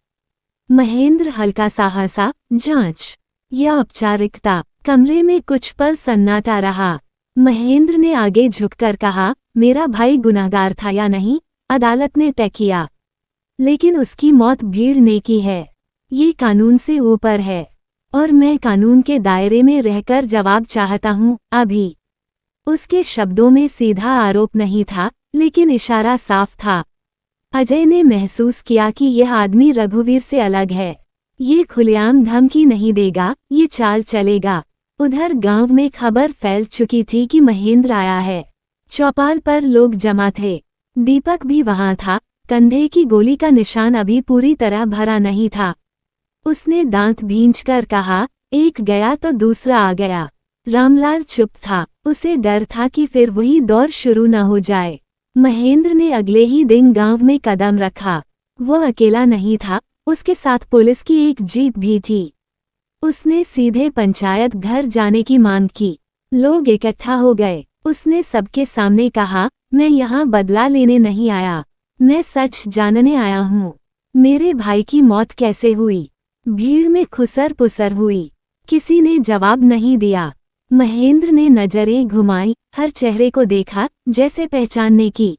महेंद्र हल्का सा हंसा, जांच? यह औपचारिकता। कमरे में कुछ पल सन्नाटा रहा। महेंद्र ने आगे झुककर कहा, मेरा भाई गुनहगार था या नहीं, अदालत ने तय किया, लेकिन उसकी मौत भीड़ ने की है। ये कानून से ऊपर है, और मैं कानून के दायरे में रहकर जवाब चाहता हूँ, अभी। उसके शब्दों में सीधा आरोप नहीं था, लेकिन इशारा साफ था। अजय ने महसूस किया कि यह आदमी रघुवीर से अलग है। ये खुलेआम धमकी नहीं देगा, ये चाल चलेगा। उधर गांव में खबर फैल चुकी थी कि महेंद्र आया है। चौपाल पर लोग जमा थे। दीपक भी वहां था। कंधे की गोली का निशान अभी पूरी तरह भरा नहीं था। उसने दांत भींचकर कहा, एक गया तो दूसरा आ गया। रामलाल चुप था। उसे डर था कि फिर वही दौर शुरू न हो जाए। महेंद्र ने अगले ही दिन गांव में कदम रखा। वो अकेला नहीं था, उसके साथ पुलिस की एक जीप भी थी। उसने सीधे पंचायत घर जाने की मांग की। लोग इकट्ठा हो गए। उसने सबके सामने कहा, मैं यहाँ बदला लेने नहीं आया, मैं सच जानने आया हूँ। मेरे भाई की मौत कैसे हुई? भीड़ में खुसर पुसर हुई। किसी ने जवाब नहीं दिया। महेंद्र ने नजरें घुमाई, हर चेहरे को देखा, जैसे पहचानने की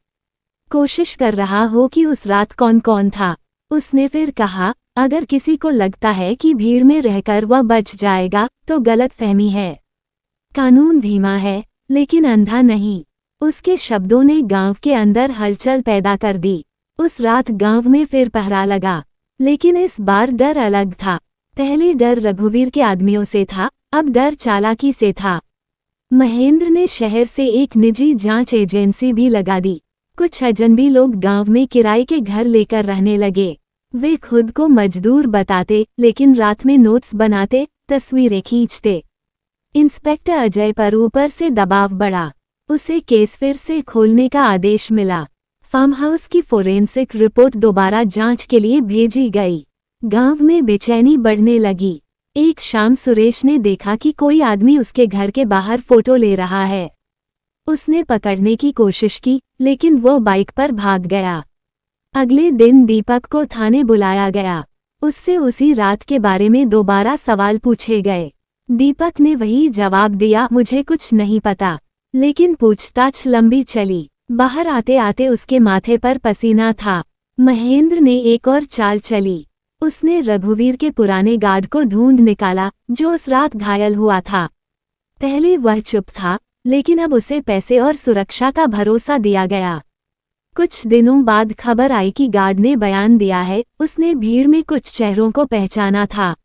कोशिश कर रहा हो कि उस रात कौन कौन था। उसने फिर कहा, अगर किसी को लगता है कि भीड़ में रहकर वह बच जाएगा तो गलतफहमी है। कानून धीमा है, लेकिन अंधा नहीं। उसके शब्दों ने गांव के अंदर हलचल पैदा कर दी। उस रात गांव में फिर पहरा लगा, लेकिन इस बार डर अलग था। पहले डर रघुवीर के आदमियों से था, अब डर चालाकी से था। महेंद्र ने शहर से एक निजी जांच एजेंसी भी लगा दी। कुछ अजनबी लोग गांव में किराए के घर लेकर रहने लगे। वे खुद को मजदूर बताते, लेकिन रात में नोट्स बनाते, तस्वीरें खींचते। इंस्पेक्टर अजय पर ऊपर से दबाव बढ़ा। उसे केस फिर से खोलने का आदेश मिला। फार्म हाउस की फोरेंसिक रिपोर्ट दोबारा जांच के लिए भेजी गई। गांव में बेचैनी बढ़ने लगी। एक शाम सुरेश ने देखा कि कोई आदमी उसके घर के बाहर फोटो ले रहा है। उसने पकड़ने की कोशिश की, लेकिन वो बाइक पर भाग गया। अगले दिन दीपक को थाने बुलाया गया। उससे उसी रात के बारे में दोबारा सवाल पूछे गए। दीपक ने वही जवाब दिया, मुझे कुछ नहीं पता। लेकिन पूछताछ लंबी चली। बाहर आते आते उसके माथे पर पसीना था। महेंद्र ने एक और चाल चली। उसने रघुवीर के पुराने गार्ड को ढूंढ निकाला, जो उस रात घायल हुआ था। पहले वह चुप था, लेकिन अब उसे पैसे और सुरक्षा का भरोसा दिया गया। कुछ दिनों बाद खबर आई कि गार्ड ने बयान दिया है, उसने भीड़ में कुछ चेहरों को पहचाना था।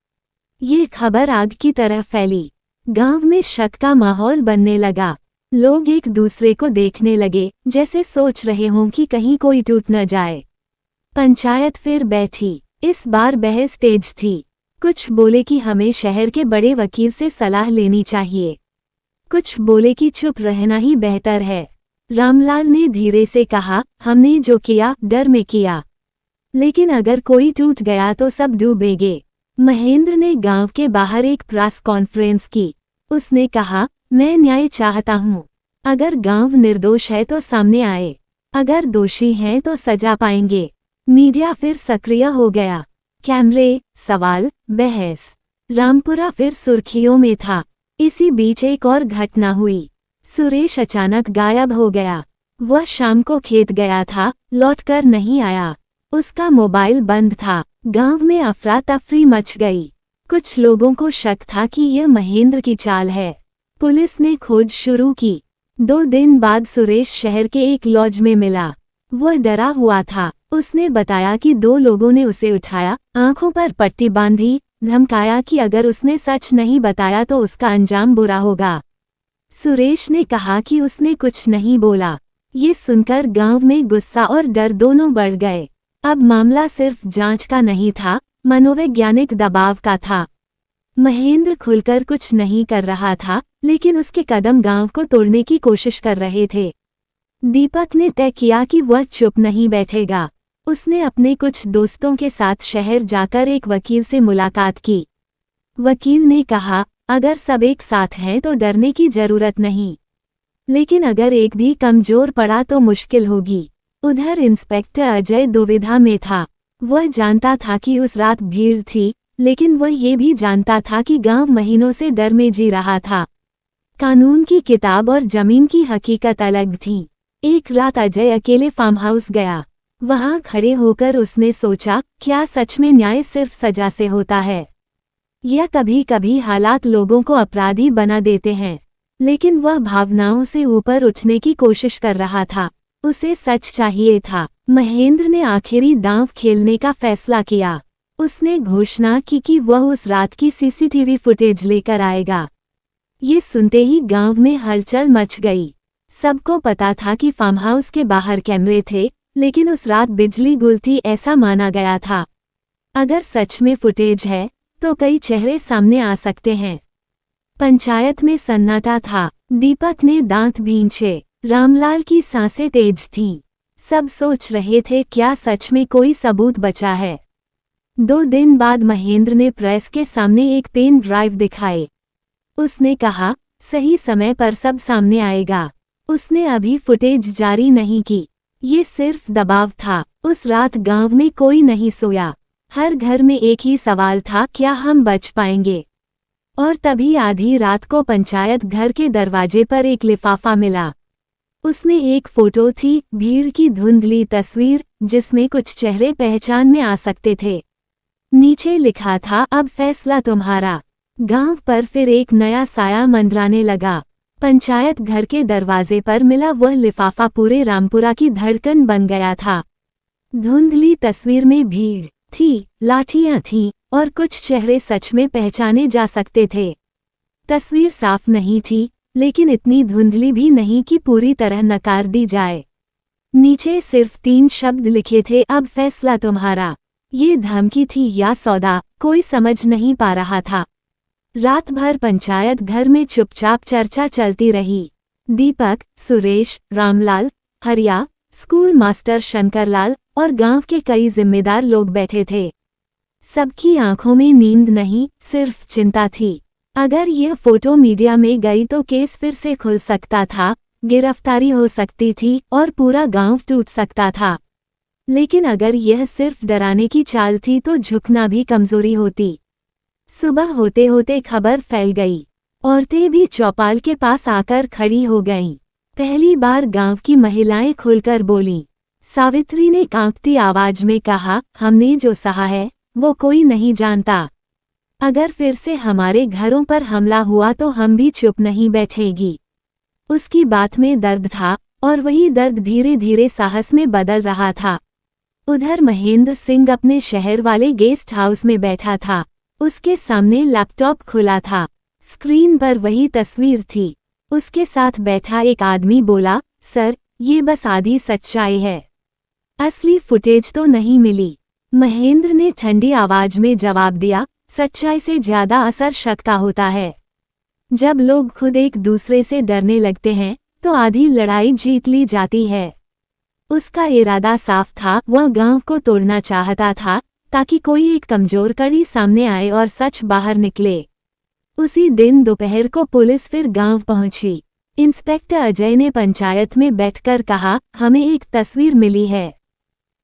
ये खबर आग की तरह फैली। गांव में शक का माहौल बनने लगा। लोग एक दूसरे को देखने लगे, जैसे सोच रहे हों कि कहीं कोई टूट न जाए। पंचायत फिर बैठी। इस बार बहस तेज थी। कुछ बोले कि हमें शहर के बड़े वकील से सलाह लेनी चाहिए। कुछ बोले कि चुप रहना ही बेहतर है। रामलाल ने धीरे से कहा, हमने जो किया डर में किया, लेकिन अगर कोई टूट गया तो सब डूबेंगे। महेंद्र ने गांव के बाहर एक प्रेस कॉन्फ्रेंस की। उसने कहा, मैं न्याय चाहता हूँ। अगर गांव निर्दोष है तो सामने आए, अगर दोषी हैं तो सजा पाएंगे। मीडिया फिर सक्रिय हो गया। कैमरे, सवाल, बहस। रामपुरा फिर सुर्खियों में था। इसी बीच एक और घटना हुई। सुरेश अचानक गायब हो गया। वह शाम को खेत गया था, लौटकर नहीं आया। उसका मोबाइल बंद था। गांव में अफरा तफरी मच गई। कुछ लोगों को शक था कि यह महेंद्र की चाल है। पुलिस ने खोज शुरू की। 2 दिन बाद सुरेश शहर के एक लॉज में मिला। वह डरा हुआ था। उसने बताया कि 2 लोगों ने उसे उठाया, आंखों पर पट्टी बांधी, धमकाया कि अगर उसने सच नहीं बताया तो उसका अंजाम बुरा होगा। सुरेश ने कहा कि उसने कुछ नहीं बोला। ये सुनकर गांव में गुस्सा और डर दोनों बढ़ गए। अब मामला सिर्फ जांच का नहीं था, मनोवैज्ञानिक दबाव का था। महेंद्र खुलकर कुछ नहीं कर रहा था, लेकिन उसके कदम गांव को तोड़ने की कोशिश कर रहे थे। दीपक ने तय किया कि वह चुप नहीं बैठेगा। उसने अपने कुछ दोस्तों के साथ शहर जाकर एक वकील से मुलाकात की। वकील ने कहा, अगर सब एक साथ हैं तो डरने की जरूरत नहीं, लेकिन अगर एक भी कमजोर पड़ा तो मुश्किल होगी। उधर इंस्पेक्टर अजय दुविधा में था। वह जानता था कि उस रात भीड़ थी, लेकिन वह ये भी जानता था कि गांव महीनों से डर में जी रहा था। कानून की किताब और जमीन की हकीकत अलग थी। एक रात अजय अकेले फार्म हाउस गया। वहां खड़े होकर उसने सोचा, क्या सच में न्याय सिर्फ सजा से होता है, या कभी कभी हालात लोगों को अपराधी बना देते हैं। लेकिन वह भावनाओं से ऊपर उठने की कोशिश कर रहा था। उसे सच चाहिए था। महेंद्र ने आखिरी दांव खेलने का फैसला किया। उसने घोषणा की कि वह उस रात की सीसीटीवी फुटेज लेकर आएगा। ये सुनते ही गांव में हलचल मच गई। सबको पता था कि फार्म हाउस के बाहर कैमरे थे, लेकिन उस रात बिजली गुल थी ऐसा माना गया था। अगर सच में फुटेज है तो कई चेहरे सामने आ सकते हैं। पंचायत में सन्नाटा था। दीपक ने दांत भींचे। रामलाल की सांसें तेज थीं। सब सोच रहे थे क्या सच में कोई सबूत बचा है। 2 दिन बाद महेंद्र ने प्रेस के सामने एक पेन ड्राइव दिखाए। उसने कहा, सही समय पर सब सामने आएगा। उसने अभी फुटेज जारी नहीं की। ये सिर्फ दबाव था। उस रात गांव में कोई नहीं सोया। हर घर में एक ही सवाल था, क्या हम बच पाएंगे। और तभी आधी रात को पंचायत घर के दरवाजे पर एक लिफाफा मिला। उसमें एक फोटो थी, भीड़ की धुंधली तस्वीर जिसमें कुछ चेहरे पहचान में आ सकते थे। नीचे लिखा था, अब फैसला तुम्हारा। गांव पर फिर एक नया साया मंडराने लगा। पंचायत घर के दरवाजे पर मिला वह लिफाफा पूरे रामपुरा की धड़कन बन गया था। धुंधली तस्वीर में भीड़ थी, लाठियां थीं और कुछ चेहरे सच में पहचाने जा सकते थे। तस्वीर साफ नहीं थी, लेकिन इतनी धुंधली भी नहीं कि पूरी तरह नकार दी जाए। नीचे सिर्फ 3 शब्द लिखे थे, अब फैसला तुम्हारा। ये धमकी थी या सौदा, कोई समझ नहीं पा रहा था। रात भर पंचायत घर में चुपचाप चर्चा चलती रही। दीपक, सुरेश, रामलाल, हरिया, स्कूल मास्टर शंकरलाल और गांव के कई जिम्मेदार लोग बैठे थे। सबकी आंखों में नींद नहीं, सिर्फ चिंता थी। अगर यह फोटो मीडिया में गई तो केस फिर से खुल सकता था, गिरफ्तारी हो सकती थी और पूरा गांव टूट सकता था। लेकिन अगर यह सिर्फ डराने की चाल थी तो झुकना भी कमजोरी होती। सुबह होते होते खबर फैल गई। औरतें भी चौपाल के पास आकर खड़ी हो गईं। पहली बार गांव की महिलाएं खुलकर बोलीं। सावित्री ने कांपती आवाज में कहा, हमने जो सहा है वो कोई नहीं जानता। अगर फिर से हमारे घरों पर हमला हुआ तो हम भी चुप नहीं बैठेगी। उसकी बात में दर्द था और वही दर्द धीरे धीरे साहस में बदल रहा था। उधर महेंद्र सिंह अपने शहर वाले गेस्ट हाउस में बैठा था। उसके सामने लैपटॉप खुला था। स्क्रीन पर वही तस्वीर थी। उसके साथ बैठा एक आदमी बोला, सर, ये बस आधी सच्चाई है। असली फुटेज तो नहीं मिली। महेंद्र ने ठंडी आवाज में जवाब दिया, सच्चाई से ज्यादा असर शक का होता है। जब लोग खुद एक दूसरे से डरने लगते हैं तो आधी लड़ाई जीत ली जाती है। उसका इरादा साफ था, वह गांव को तोड़ना चाहता था ताकि कोई एक कमजोर कड़ी सामने आए और सच बाहर निकले। उसी दिन दोपहर को पुलिस फिर गांव पहुंची। इंस्पेक्टर अजय ने पंचायत में बैठकर कहा, हमें एक तस्वीर मिली है।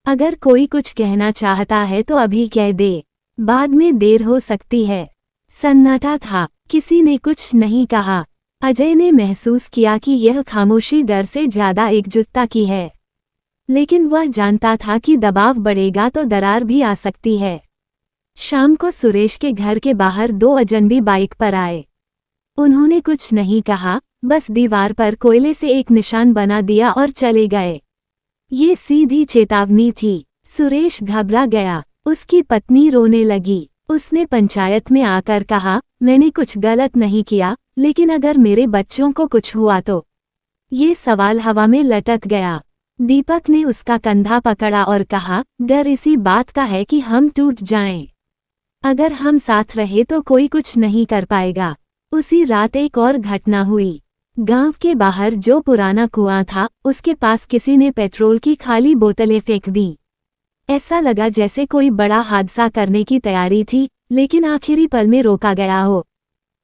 अगर कोई कुछ कहना चाहता है तो अभी कह दे, बाद में देर हो सकती है। सन्नाटा था, किसी ने कुछ नहीं कहा। अजय ने महसूस किया कि यह खामोशी डर से ज्यादा एकजुटता की है। लेकिन वह जानता था कि दबाव बढ़ेगा तो दरार भी आ सकती है। शाम को सुरेश के घर के बाहर 2 अजनबी बाइक पर आए। उन्होंने कुछ नहीं कहा, बस दीवार पर कोयले से एक निशान बना दिया और चले गए। ये सीधी चेतावनी थी। सुरेश घबरा गया। उसकी पत्नी रोने लगी। उसने पंचायत में आकर कहा, मैंने कुछ गलत नहीं किया, लेकिन अगर मेरे बच्चों को कुछ हुआ तो। ये सवाल हवा में लटक गया। दीपक ने उसका कंधा पकड़ा और कहा, डर इसी बात का है कि हम टूट जाएं। अगर हम साथ रहे तो कोई कुछ नहीं कर पाएगा। उसी रात एक और घटना हुई। गांव के बाहर जो पुराना कुआं था, उसके पास किसी ने पेट्रोल की खाली बोतलें फेंक दी। ऐसा लगा जैसे कोई बड़ा हादसा करने की तैयारी थी, लेकिन आखिरी पल में रोका गया हो।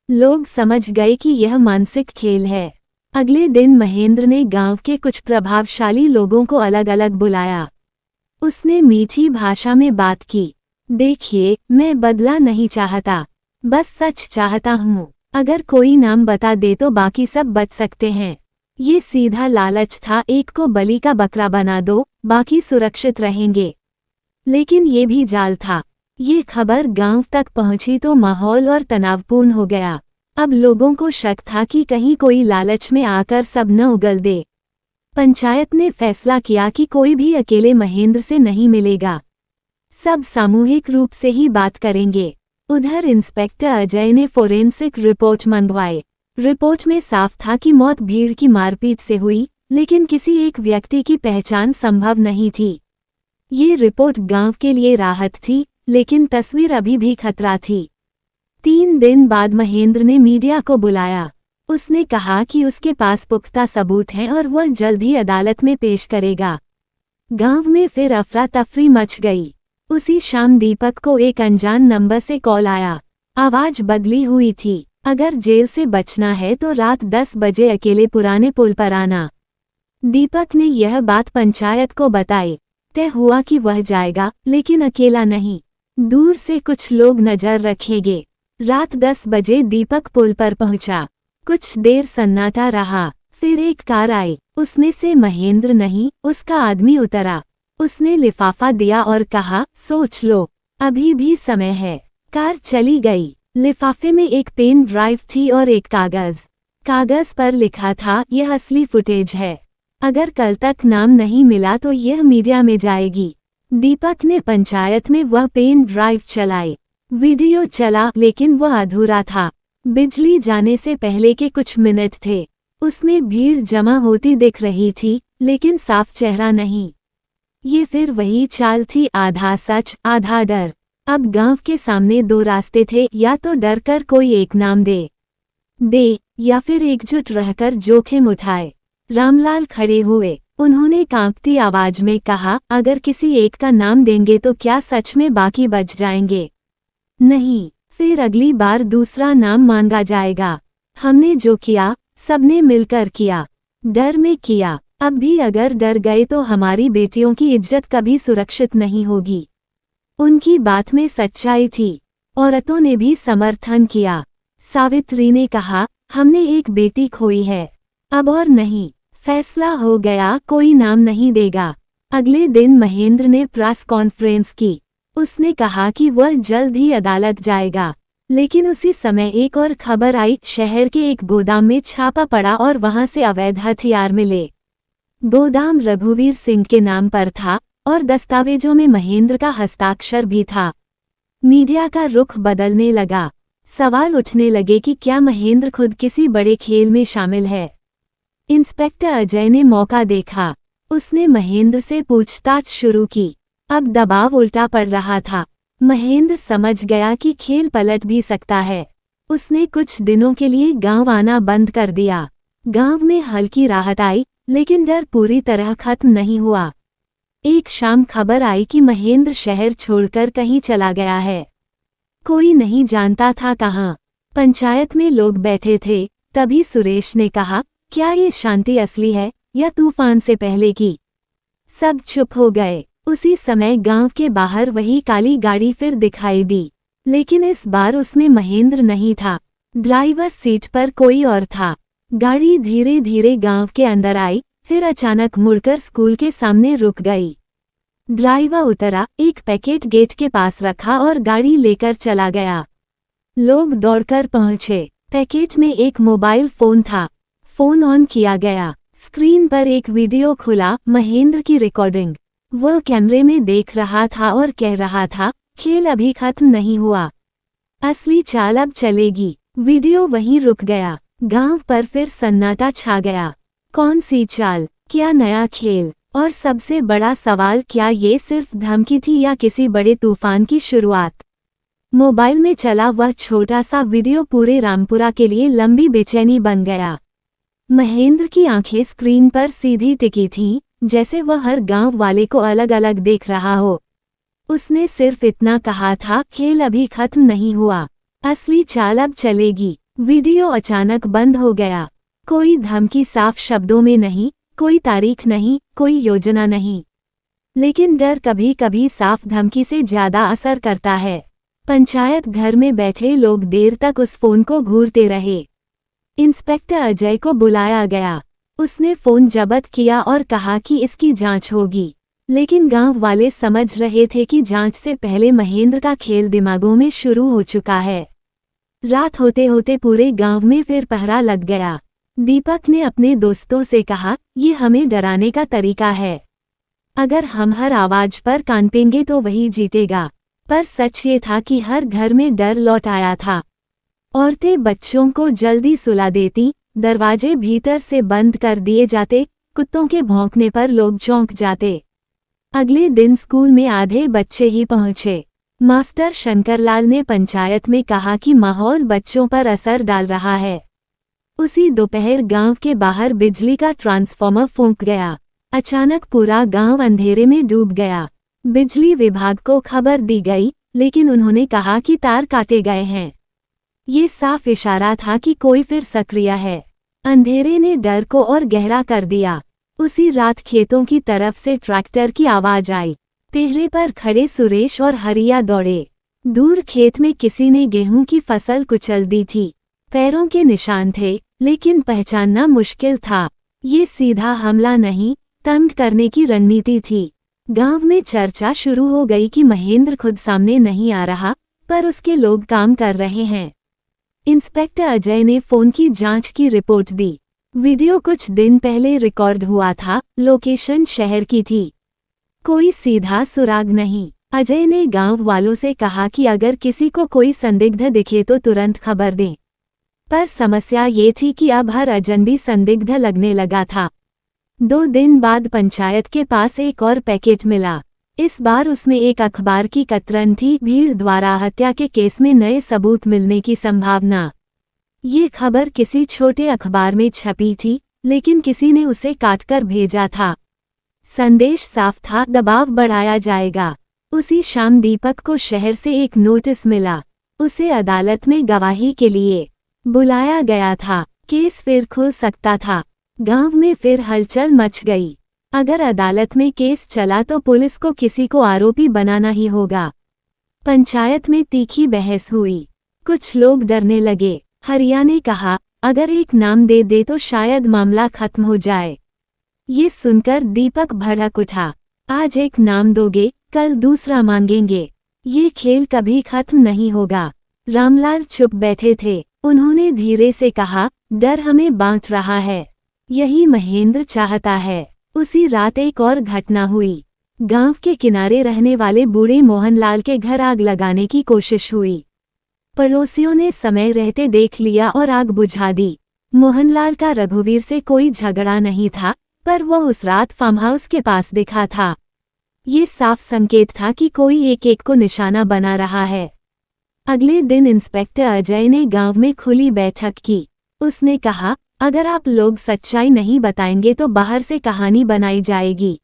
लोग समझ गए कि यह मानसिक खेल है। अगले दिन महेंद्र ने गांव के कुछ प्रभावशाली लोगों को अलग अलग बुलाया। उसने मीठी भाषा में बात की। देखिए, मैं बदला नहीं चाहता, बस सच चाहता हूँ। अगर कोई नाम बता दे तो बाकी सब बच सकते हैं। ये सीधा लालच था, एक को बलि का बकरा बना दो, बाकी सुरक्षित रहेंगे। लेकिन ये भी जाल था। ये खबर गांव तक पहुंची तो माहौल और तनावपूर्ण हो गया। अब लोगों को शक था कि कहीं कोई लालच में आकर सब न उगल दे। पंचायत ने फैसला किया कि कोई भी अकेले महेंद्र से नहीं मिलेगा, सब सामूहिक रूप से ही बात करेंगे। उधर इंस्पेक्टर अजय ने फोरेंसिक रिपोर्ट मंगवाई। रिपोर्ट में साफ था कि मौत भीड़ की मारपीट से हुई, लेकिन किसी एक व्यक्ति की पहचान संभव नहीं थी। ये रिपोर्ट गांव के लिए राहत थी, लेकिन तस्वीर अभी भी खतरा थी। 3 दिन बाद महेंद्र ने मीडिया को बुलाया। उसने कहा कि उसके पास पुख्ता सबूत हैं और वह जल्द ही अदालत में पेश करेगा। गांव में फिर अफरा तफरी मच गई। उसी शाम दीपक को एक अनजान नंबर से कॉल आया। आवाज बदली हुई थी, अगर जेल से बचना है तो रात 10 बजे अकेले पुराने पुल पर आना। दीपक ने यह बात पंचायत को बताई। तय हुआ कि वह जाएगा, लेकिन अकेला नहीं, दूर से कुछ लोग नजर रखेंगे। रात 10 बजे दीपक पुल पर पहुंचा। कुछ देर सन्नाटा रहा, फिर एक कार आई। उसमें से महेंद्र नहीं, उसका आदमी उतरा। उसने लिफाफा दिया और कहा, सोच लो, अभी भी समय है। कार चली गई। लिफाफे में एक पेन ड्राइव थी और एक कागज। कागज पर लिखा था, यह असली फुटेज है, अगर कल तक नाम नहीं मिला तो यह मीडिया में जाएगी। दीपक ने पंचायत में वह पेन ड्राइव चलाई। वीडियो चला, लेकिन वह अधूरा था। बिजली जाने से पहले के कुछ मिनट थे। उसमें भीड़ जमा होती दिख रही थी, लेकिन साफ चेहरा नहीं। ये फिर वही चाल थी, आधा सच आधा डर। अब गांव के सामने 2 रास्ते थे, या तो डर कर कोई एक नाम दे या फिर एकजुट रहकर जोखिम उठाए। रामलाल खड़े हुए। उन्होंने कांपती आवाज में कहा, अगर किसी एक का नाम देंगे तो क्या सच में बाकी बच जाएंगे? नहीं, फिर अगली बार दूसरा नाम मांगा जाएगा। हमने जो किया, सबने मिलकर किया, डर में किया। अब भी अगर डर गए तो हमारी बेटियों की इज्जत कभी सुरक्षित नहीं होगी। उनकी बात में सच्चाई थी। औरतों ने भी समर्थन किया। सावित्री ने कहा, हमने एक बेटी खोई है, अब और नहीं। फैसला हो गया, कोई नाम नहीं देगा। अगले दिन महेंद्र ने प्रेस कॉन्फ्रेंस की। उसने कहा कि वह जल्द ही अदालत जाएगा, लेकिन उसी समय एक और खबर आई। शहर के एक गोदाम में छापा पड़ा और वहां से अवैध हथियार मिले। गोदाम रघुवीर सिंह के नाम पर था और दस्तावेजों में महेंद्र का हस्ताक्षर भी था। मीडिया का रुख बदलने लगा। सवाल उठने लगे कि क्या महेंद्र खुद किसी बड़े खेल में शामिल है। इंस्पेक्टर अजय ने मौका देखा। उसने महेंद्र से पूछताछ शुरू की। अब दबाव उल्टा पड़ रहा था। महेंद्र समझ गया कि खेल पलट भी सकता है। उसने कुछ दिनों के लिए गांव आना बंद कर दिया। गांव में हल्की राहत आई, लेकिन डर पूरी तरह खत्म नहीं हुआ। एक शाम खबर आई कि महेंद्र शहर छोड़कर कहीं चला गया है। कोई नहीं जानता था कहाँ। पंचायत में लोग बैठे थे। तभी सुरेश ने कहा, क्या ये शांति असली है या तूफान से पहले की? सब चुप हो गए। उसी समय गांव के बाहर वही काली गाड़ी फिर दिखाई दी, लेकिन इस बार उसमें महेंद्र नहीं था। ड्राइवर सीट पर कोई और था। गाड़ी धीरे धीरे गांव के अंदर आई, फिर अचानक मुड़कर स्कूल के सामने रुक गई। ड्राइवर उतरा, एक पैकेट गेट के पास रखा और गाड़ी लेकर चला गया। लोग दौड़कर पहुंचे। पैकेट में एक मोबाइल फोन था। फोन ऑन किया गया। स्क्रीन पर एक वीडियो खुला, महेंद्र की रिकॉर्डिंग। वह कैमरे में देख रहा था और कह रहा था, खेल अभी खत्म नहीं हुआ, असली चाल अब चलेगी। वीडियो वहीं रुक गया। गांव पर फिर सन्नाटा छा गया। कौन सी चाल, क्या नया खेल? और सबसे बड़ा सवाल, क्या ये सिर्फ धमकी थी या किसी बड़े तूफान की शुरुआत? मोबाइल में चला वह छोटा सा वीडियो पूरे रामपुरा के लिए लंबी बेचैनी बन गया। महेंद्र की आंखें स्क्रीन पर सीधी टिकी थीं, जैसे वह हर गांव वाले को अलग अलग देख रहा हो। उसने सिर्फ इतना कहा था, खेल अभी खत्म नहीं हुआ, असली चाल अब चलेगी। वीडियो अचानक बंद हो गया। कोई धमकी साफ शब्दों में नहीं, कोई तारीख नहीं, कोई योजना नहीं। लेकिन डर कभी कभी साफ धमकी से ज्यादा असर करता है। पंचायत घर में बैठे लोग देर तक उस फोन को घूरते रहे। इंस्पेक्टर अजय को बुलाया गया। उसने फोन जब्त किया और कहा कि इसकी जांच होगी, लेकिन गांव वाले समझ रहे थे कि जांच से पहले महेंद्र का खेल दिमागों में शुरू हो चुका है। रात होते होते पूरे गांव में फिर पहरा लग गया। दीपक ने अपने दोस्तों से कहा, ये हमें डराने का तरीका है। अगर हम हर आवाज पर कांपेंगे तो वही जीतेगा। पर सच ये था कि हर घर में डर लौट आया था। औरतें बच्चों को जल्दी सुला देती, दरवाजे भीतर से बंद कर दिए जाते, कुत्तों के भौंकने पर लोग चौंक जाते। अगले दिन स्कूल में आधे बच्चे ही पहुंचे। मास्टर शंकरलाल ने पंचायत में कहा कि माहौल बच्चों पर असर डाल रहा है। उसी दोपहर गांव के बाहर बिजली का ट्रांसफार्मर फूंक गया। अचानक पूरा गांव अंधेरे में डूब गया। बिजली विभाग को खबर दी गई, लेकिन उन्होंने कहा कि तार काटे गए हैं। ये साफ इशारा था कि कोई फिर सक्रिय है। अंधेरे ने डर को और गहरा कर दिया। उसी रात खेतों की तरफ से ट्रैक्टर की आवाज आई। पेहरे पर खड़े सुरेश और हरिया दौड़े। दूर खेत में किसी ने गेहूं की फसल कुचल दी थी। पैरों के निशान थे, लेकिन पहचानना मुश्किल था। ये सीधा हमला नहीं, तंग करने की रणनीति थी। गांव में चर्चा शुरू हो गई कि महेंद्र खुद सामने नहीं आ रहा, पर उसके लोग काम कर रहे हैं। इंस्पेक्टर अजय ने फोन की जांच की रिपोर्ट दी। वीडियो कुछ दिन पहले रिकॉर्ड हुआ था, लोकेशन शहर की थी। कोई सीधा सुराग नहीं। अजय ने गांव वालों से कहा कि अगर किसी को कोई संदिग्ध दिखे तो तुरंत खबर दें। पर समस्या ये थी कि अब हर अजनबी संदिग्ध लगने लगा था। 2 दिन बाद पंचायत के पास एक और पैकेट मिला। इस बार उसमें एक अखबार की कतरन थी, भीड़ द्वारा हत्या के केस में नए सबूत मिलने की संभावना। ये खबर किसी छोटे अखबार में छपी थी, लेकिन किसी ने उसे काटकर भेजा था। संदेश साफ था, दबाव बढ़ाया जाएगा। उसी शाम दीपक को शहर से एक नोटिस मिला। उसे अदालत में गवाही के लिए बुलाया गया था। केस फिर खुल सकता था। गांव में फिर हलचल मच गई। अगर अदालत में केस चला तो पुलिस को किसी को आरोपी बनाना ही होगा। पंचायत में तीखी बहस हुई। कुछ लोग डरने लगे। हरिया ने कहा, अगर एक नाम दे दे तो शायद मामला खत्म हो जाए। ये सुनकर दीपक भड़क उठा। आज एक नाम दोगे, कल दूसरा मांगेंगे। ये खेल कभी खत्म नहीं होगा। रामलाल चुप बैठे थे। उन्होंने धीरे से कहा, डर हमें बांट रहा है। यही महेंद्र चाहता है। उसी रात एक और घटना हुई। गांव के किनारे रहने वाले बूढ़े मोहनलाल के घर आग लगाने की कोशिश हुई। पड़ोसियों ने समय रहते देख लिया और आग बुझा दी। मोहनलाल का रघुवीर से कोई झगड़ा नहीं था, पर वह उस रात फार्म हाउस के पास दिखा था। ये साफ संकेत था कि कोई एक को निशाना बना रहा है। अगले दिन इंस्पेक्टर अजय ने गांव में खुली बैठक की। उसने कहा, अगर आप लोग सच्चाई नहीं बताएंगे तो बाहर से कहानी बनाई जाएगी।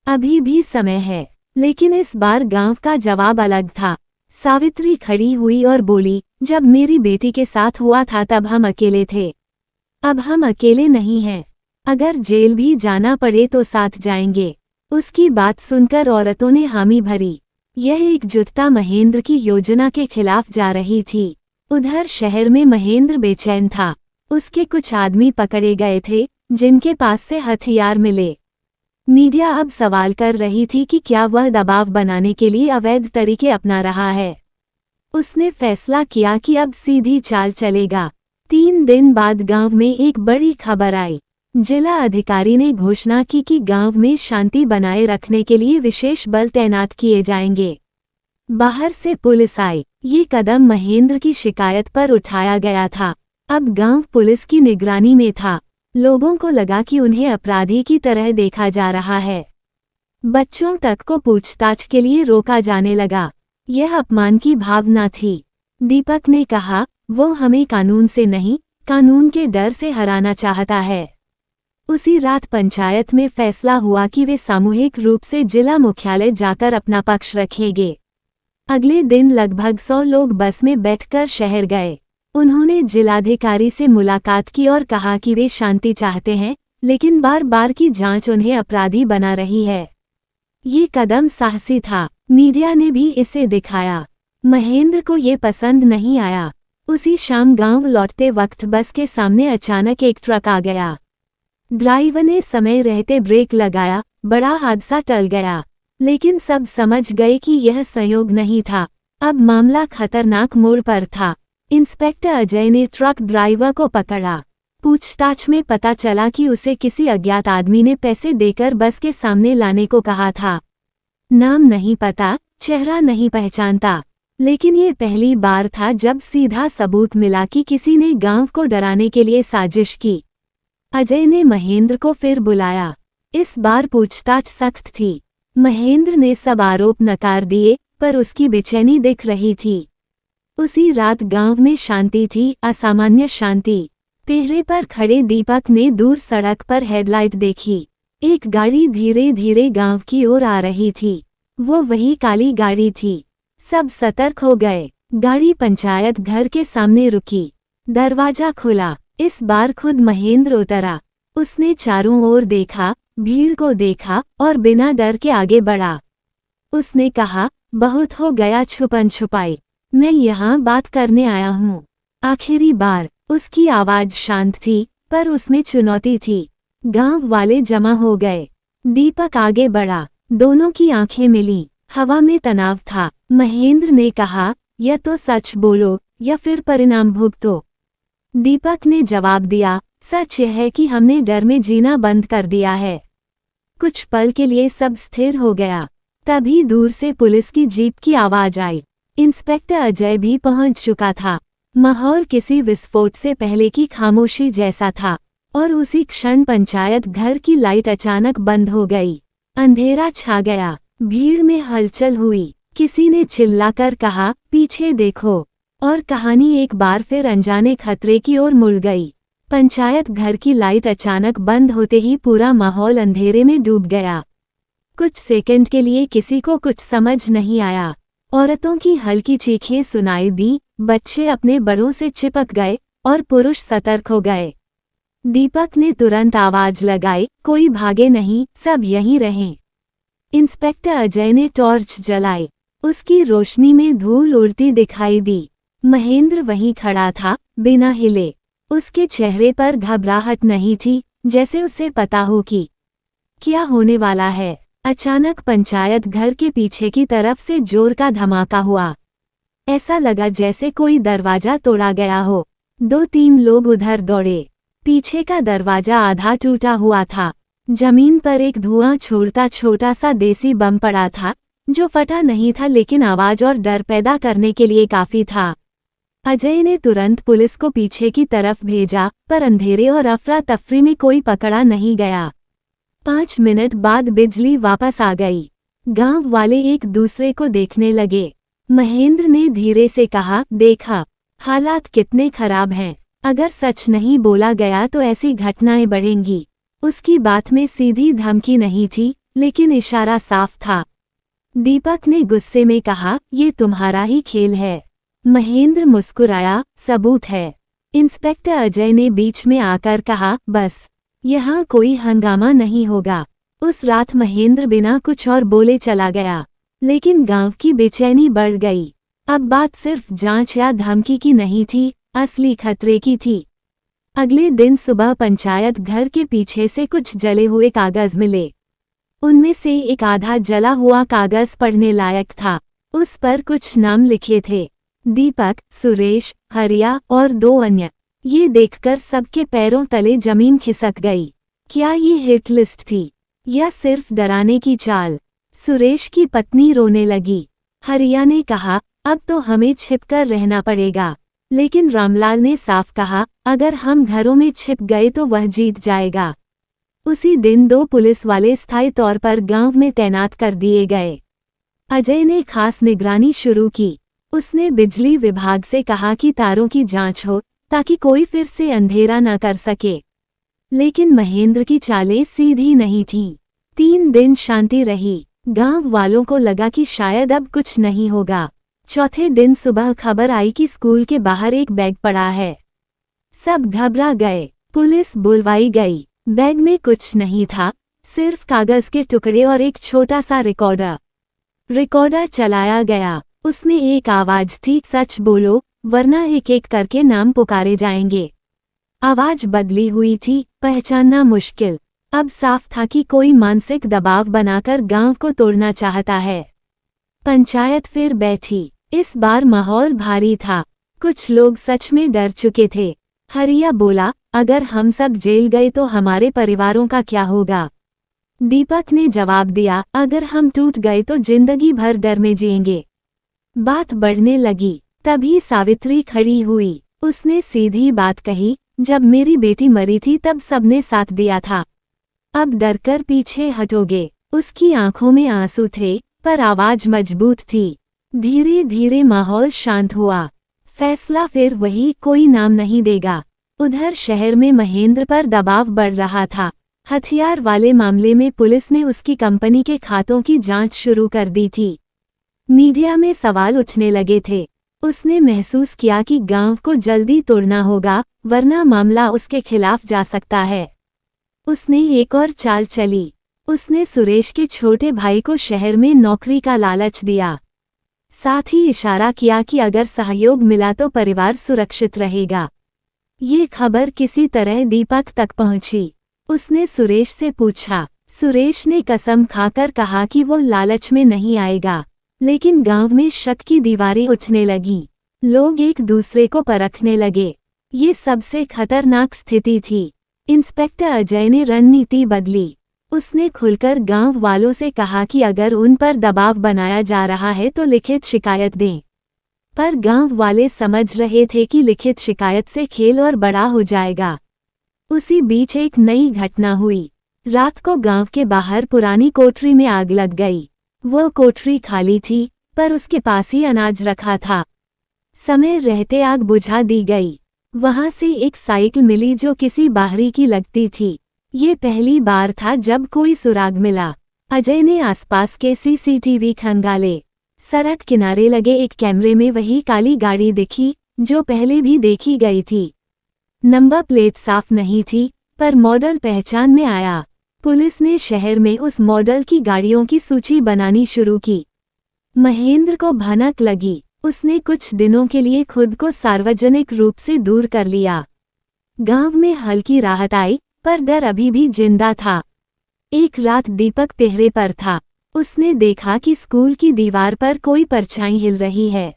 अभी भी समय है। लेकिन इस बार गांव का जवाब अलग था। सावित्री खड़ी हुई और बोली, जब मेरी बेटी के साथ हुआ था तब हम अकेले थे। अब हम अकेले नहीं हैं। अगर जेल भी जाना पड़े तो साथ जाएंगे। उसकी बात सुनकर औरतों ने हामी भरी। यह एकजुटता महेंद्र की योजना के खिलाफ जा रही थी। उधर शहर में महेंद्र बेचैन था। उसके कुछ आदमी पकड़े गए थे, जिनके पास से हथियार मिले। मीडिया अब सवाल कर रही थी कि क्या वह दबाव बनाने के लिए अवैध तरीके अपना रहा है। उसने फैसला किया कि अब सीधी चाल चलेगा। 3 दिन बाद गांव में एक बड़ी खबर आई। जिला अधिकारी ने घोषणा की कि गांव में शांति बनाए रखने के लिए विशेष बल तैनात किए जाएंगे। बाहर से पुलिस आई। ये कदम महेंद्र की शिकायत पर उठाया गया था। अब गांव पुलिस की निगरानी में था। लोगों को लगा कि उन्हें अपराधी की तरह देखा जा रहा है। बच्चों तक को पूछताछ के लिए रोका जाने लगा। यह अपमान की भावना थी। दीपक ने कहा, वो हमें कानून से नहीं, कानून के डर से हराना चाहता है। उसी रात पंचायत में फैसला हुआ कि वे सामूहिक रूप से जिला मुख्यालय जाकर अपना पक्ष रखेंगे। अगले दिन लगभग 100 लोग बस में बैठकर शहर गए। उन्होंने जिलाधिकारी से मुलाकात की और कहा कि वे शांति चाहते हैं, लेकिन बार बार की जांच उन्हें अपराधी बना रही है। ये कदम साहसी था। मीडिया ने भी इसे दिखाया। महेंद्र को ये पसंद नहीं आया। उसी शाम गांव लौटते वक्त बस के सामने अचानक एक ट्रक आ गया। ड्राइवर ने समय रहते ब्रेक लगाया। बड़ा हादसा टल गया। लेकिन सब समझ गए कि यह संयोग नहीं था। अब मामला खतरनाक मोड़ पर था। इंस्पेक्टर अजय ने ट्रक ड्राइवर को पकड़ा। पूछताछ में पता चला कि उसे किसी अज्ञात आदमी ने पैसे देकर बस के सामने लाने को कहा था। नाम नहीं पता, चेहरा नहीं पहचानता, लेकिन ये पहली बार था जब सीधा सबूत मिला कि किसी ने गांव को डराने के लिए साजिश की। अजय ने महेंद्र को फिर बुलाया। इस बार पूछताछ सख्त थी। महेंद्र ने सब आरोप नकार दिए, पर उसकी बेचैनी दिख रही थी। उसी रात गांव में शांति थी, असामान्य शांति। पहरे पर खड़े दीपक ने दूर सड़क पर हेडलाइट देखी। एक गाड़ी धीरे धीरे गांव की ओर आ रही थी। वो वही काली गाड़ी थी। सब सतर्क हो गए। गाड़ी पंचायत घर के सामने रुकी। दरवाजा खुला। इस बार खुद महेंद्र उतरा। उसने चारों ओर देखा, भीड़ को देखा और बिना डर के आगे बढ़ा। उसने कहा, बहुत हो गया छुपन छुपाई, मैं यहाँ बात करने आया हूँ। आखिरी बार। उसकी आवाज शांत थी, पर उसमें चुनौती थी। गांव वाले जमा हो गए। दीपक आगे बढ़ा। दोनों की आंखें मिलीं। हवा में तनाव था। महेंद्र ने कहा, या तो सच बोलो या फिर परिणाम भुगतो। दीपक ने जवाब दिया, सच यह है कि हमने डर में जीना बंद कर दिया है। कुछ पल के लिए सब स्थिर हो गया। तभी दूर से पुलिस की जीप की आवाज आई। इंस्पेक्टर अजय भी पहुंच चुका था। माहौल किसी विस्फोट से पहले की खामोशी जैसा था, और उसी क्षण पंचायत घर की लाइट अचानक बंद हो गई। अंधेरा छा गया। भीड़ में हलचल हुई। किसी ने चिल्लाकर कहा, पीछे देखो, और कहानी एक बार फिर अनजाने खतरे की ओर मुड़ गई। पंचायत घर की लाइट अचानक बंद होते ही पूरा माहौल अंधेरे में डूब गया। कुछ सेकंड के लिए किसी को कुछ समझ नहीं आया। औरतों की हल्की चीखें सुनाई दी, बच्चे अपने बड़ों से चिपक गए और पुरुष सतर्क हो गए। दीपक ने तुरंत आवाज लगाई, कोई भागे नहीं, सब यहीं रहें। इंस्पेक्टर अजय ने टॉर्च जलाई। उसकी रोशनी में धूल उड़ती दिखाई दी। महेंद्र वहीं खड़ा था, बिना हिले। उसके चेहरे पर घबराहट नहीं थी, जैसे उसे पता हो कि क्या होने वाला है। अचानक पंचायत घर के पीछे की तरफ से जोर का धमाका हुआ। ऐसा लगा जैसे कोई दरवाजा तोड़ा गया हो। 2-3 लोग उधर दौड़े। पीछे का दरवाजा आधा टूटा हुआ था। जमीन पर एक धुआं छोड़ता छोटा सा देसी बम पड़ा था, जो फटा नहीं था लेकिन आवाज और डर पैदा करने के लिए काफी था। अजय ने तुरंत पुलिस को पीछे की तरफ भेजा, पर अंधेरे और अफरा तफरी में कोई पकड़ा नहीं गया। 5 मिनट बाद बिजली वापस आ गई। गांव वाले एक दूसरे को देखने लगे। महेंद्र ने धीरे से कहा, देखा, हालात कितने खराब हैं। अगर सच नहीं बोला गया तो ऐसी घटनाएं बढ़ेंगी। उसकी बात में सीधी धमकी नहीं थी, लेकिन इशारा साफ था। दीपक ने गुस्से में कहा, ये तुम्हारा ही खेल है। महेंद्र मुस्कुराया, सबूत है। इंस्पेक्टर अजय ने बीच में आकर कहा, बस, यहाँ कोई हंगामा नहीं होगा। उस रात महेंद्र बिना कुछ और बोले चला गया, लेकिन गांव की बेचैनी बढ़ गई। अब बात सिर्फ जांच या धमकी की नहीं थी, असली खतरे की थी। अगले दिन सुबह पंचायत घर के पीछे से कुछ जले हुए कागज मिले। उनमें से एक आधा जला हुआ कागज पढ़ने लायक था। उस पर कुछ नाम लिखे थे, दीपक, सुरेश, हरिया और 2 अन्य। ये देखकर सबके पैरों तले जमीन खिसक गई। क्या ये हिट लिस्ट थी या सिर्फ डराने की चाल? सुरेश की पत्नी रोने लगी। हरिया ने कहा, अब तो हमें छिपकर रहना पड़ेगा। लेकिन रामलाल ने साफ कहा, अगर हम घरों में छिप गए तो वह जीत जाएगा। उसी दिन 2 पुलिस वाले स्थायी तौर पर गांव में तैनात कर दिए गए। अजय ने खास निगरानी शुरू की। उसने बिजली विभाग से कहा कि तारों की जांच हो, ताकि कोई फिर से अंधेरा न कर सके। लेकिन महेंद्र की चालें सीधी नहीं थीं। 3 दिन शांति रही। गांव वालों को लगा कि शायद अब कुछ नहीं होगा। चौथे दिन सुबह खबर आई कि स्कूल के बाहर एक बैग पड़ा है। सब घबरा गए। पुलिस बुलवाई गई। बैग में कुछ नहीं था, सिर्फ कागज के टुकड़े और एक छोटा सा रिकॉर्डर। रिकॉर्डर चलाया गया। उसमें एक आवाज थी, सच बोलो, वरना एक एक करके नाम पुकारे जाएंगे। आवाज बदली हुई थी, पहचानना मुश्किल। अब साफ था कि कोई मानसिक दबाव बनाकर गांव को तोड़ना चाहता है। पंचायत फिर बैठी। इस बार माहौल भारी था। कुछ लोग सच में डर चुके थे। हरिया बोला, अगर हम सब जेल गए तो हमारे परिवारों का क्या होगा? दीपक ने जवाब दिया, अगर हम टूट गए तो जिंदगी भर डर में जिएंगे। बात बढ़ने लगी। तभी सावित्री खड़ी हुई। उसने सीधी बात कही, जब मेरी बेटी मरी थी तब सबने साथ दिया था। अब डरकर पीछे हटोगे? उसकी आंखों में आंसू थे, पर आवाज मजबूत थी। धीरे धीरे माहौल शांत हुआ। फैसला फिर वही, कोई नाम नहीं देगा। उधर शहर में महेंद्र पर दबाव बढ़ रहा था। हथियार वाले मामले में पुलिस ने उसकी कंपनी के खातों की जांच शुरू कर दी थी। मीडिया में सवाल उठने लगे थे। उसने महसूस किया कि गांव को जल्दी तोड़ना होगा, वरना मामला उसके खिलाफ जा सकता है। उसने एक और चाल चली। उसने सुरेश के छोटे भाई को शहर में नौकरी का लालच दिया। साथ ही इशारा किया कि अगर सहयोग मिला तो परिवार सुरक्षित रहेगा। ये खबर किसी तरह दीपक तक पहुंची। उसने सुरेश से पूछा। सुरेश ने कसम खाकर कहा कि वो लालच में नहीं आएगा। लेकिन गांव में शक की दीवारें उठने लगीं। लोग एक दूसरे को परखने लगे। ये सबसे खतरनाक स्थिति थी। इंस्पेक्टर अजय ने रणनीति बदली। उसने खुलकर गांव वालों से कहा कि अगर उन पर दबाव बनाया जा रहा है तो लिखित शिकायत दें। पर गांव वाले समझ रहे थे कि लिखित शिकायत से खेल और बड़ा हो जाएगा। उसी बीच एक नई घटना हुई। रात को गांव के बाहर पुरानी कोठरी में आग लग गई। वह कोठरी खाली थी, पर उसके पास ही अनाज रखा था। समय रहते आग बुझा दी गई। वहां से एक साइकिल मिली जो किसी बाहरी की लगती थी। ये पहली बार था जब कोई सुराग मिला। अजय ने आसपास के सीसीटीवी खंगाले। सड़क किनारे लगे एक कैमरे में वही काली गाड़ी दिखी जो पहले भी देखी गई थी। नंबर प्लेट साफ नहीं थी, पर मॉडल पहचान में आया। पुलिस ने शहर में उस मॉडल की गाड़ियों की सूची बनानी शुरू की। महेंद्र को भनक लगी। उसने कुछ दिनों के लिए खुद को सार्वजनिक रूप से दूर कर लिया। गांव में हल्की राहत आई, पर डर अभी भी जिंदा था। एक रात दीपक पहरे पर था। उसने देखा कि स्कूल की दीवार पर कोई परछाई हिल रही है।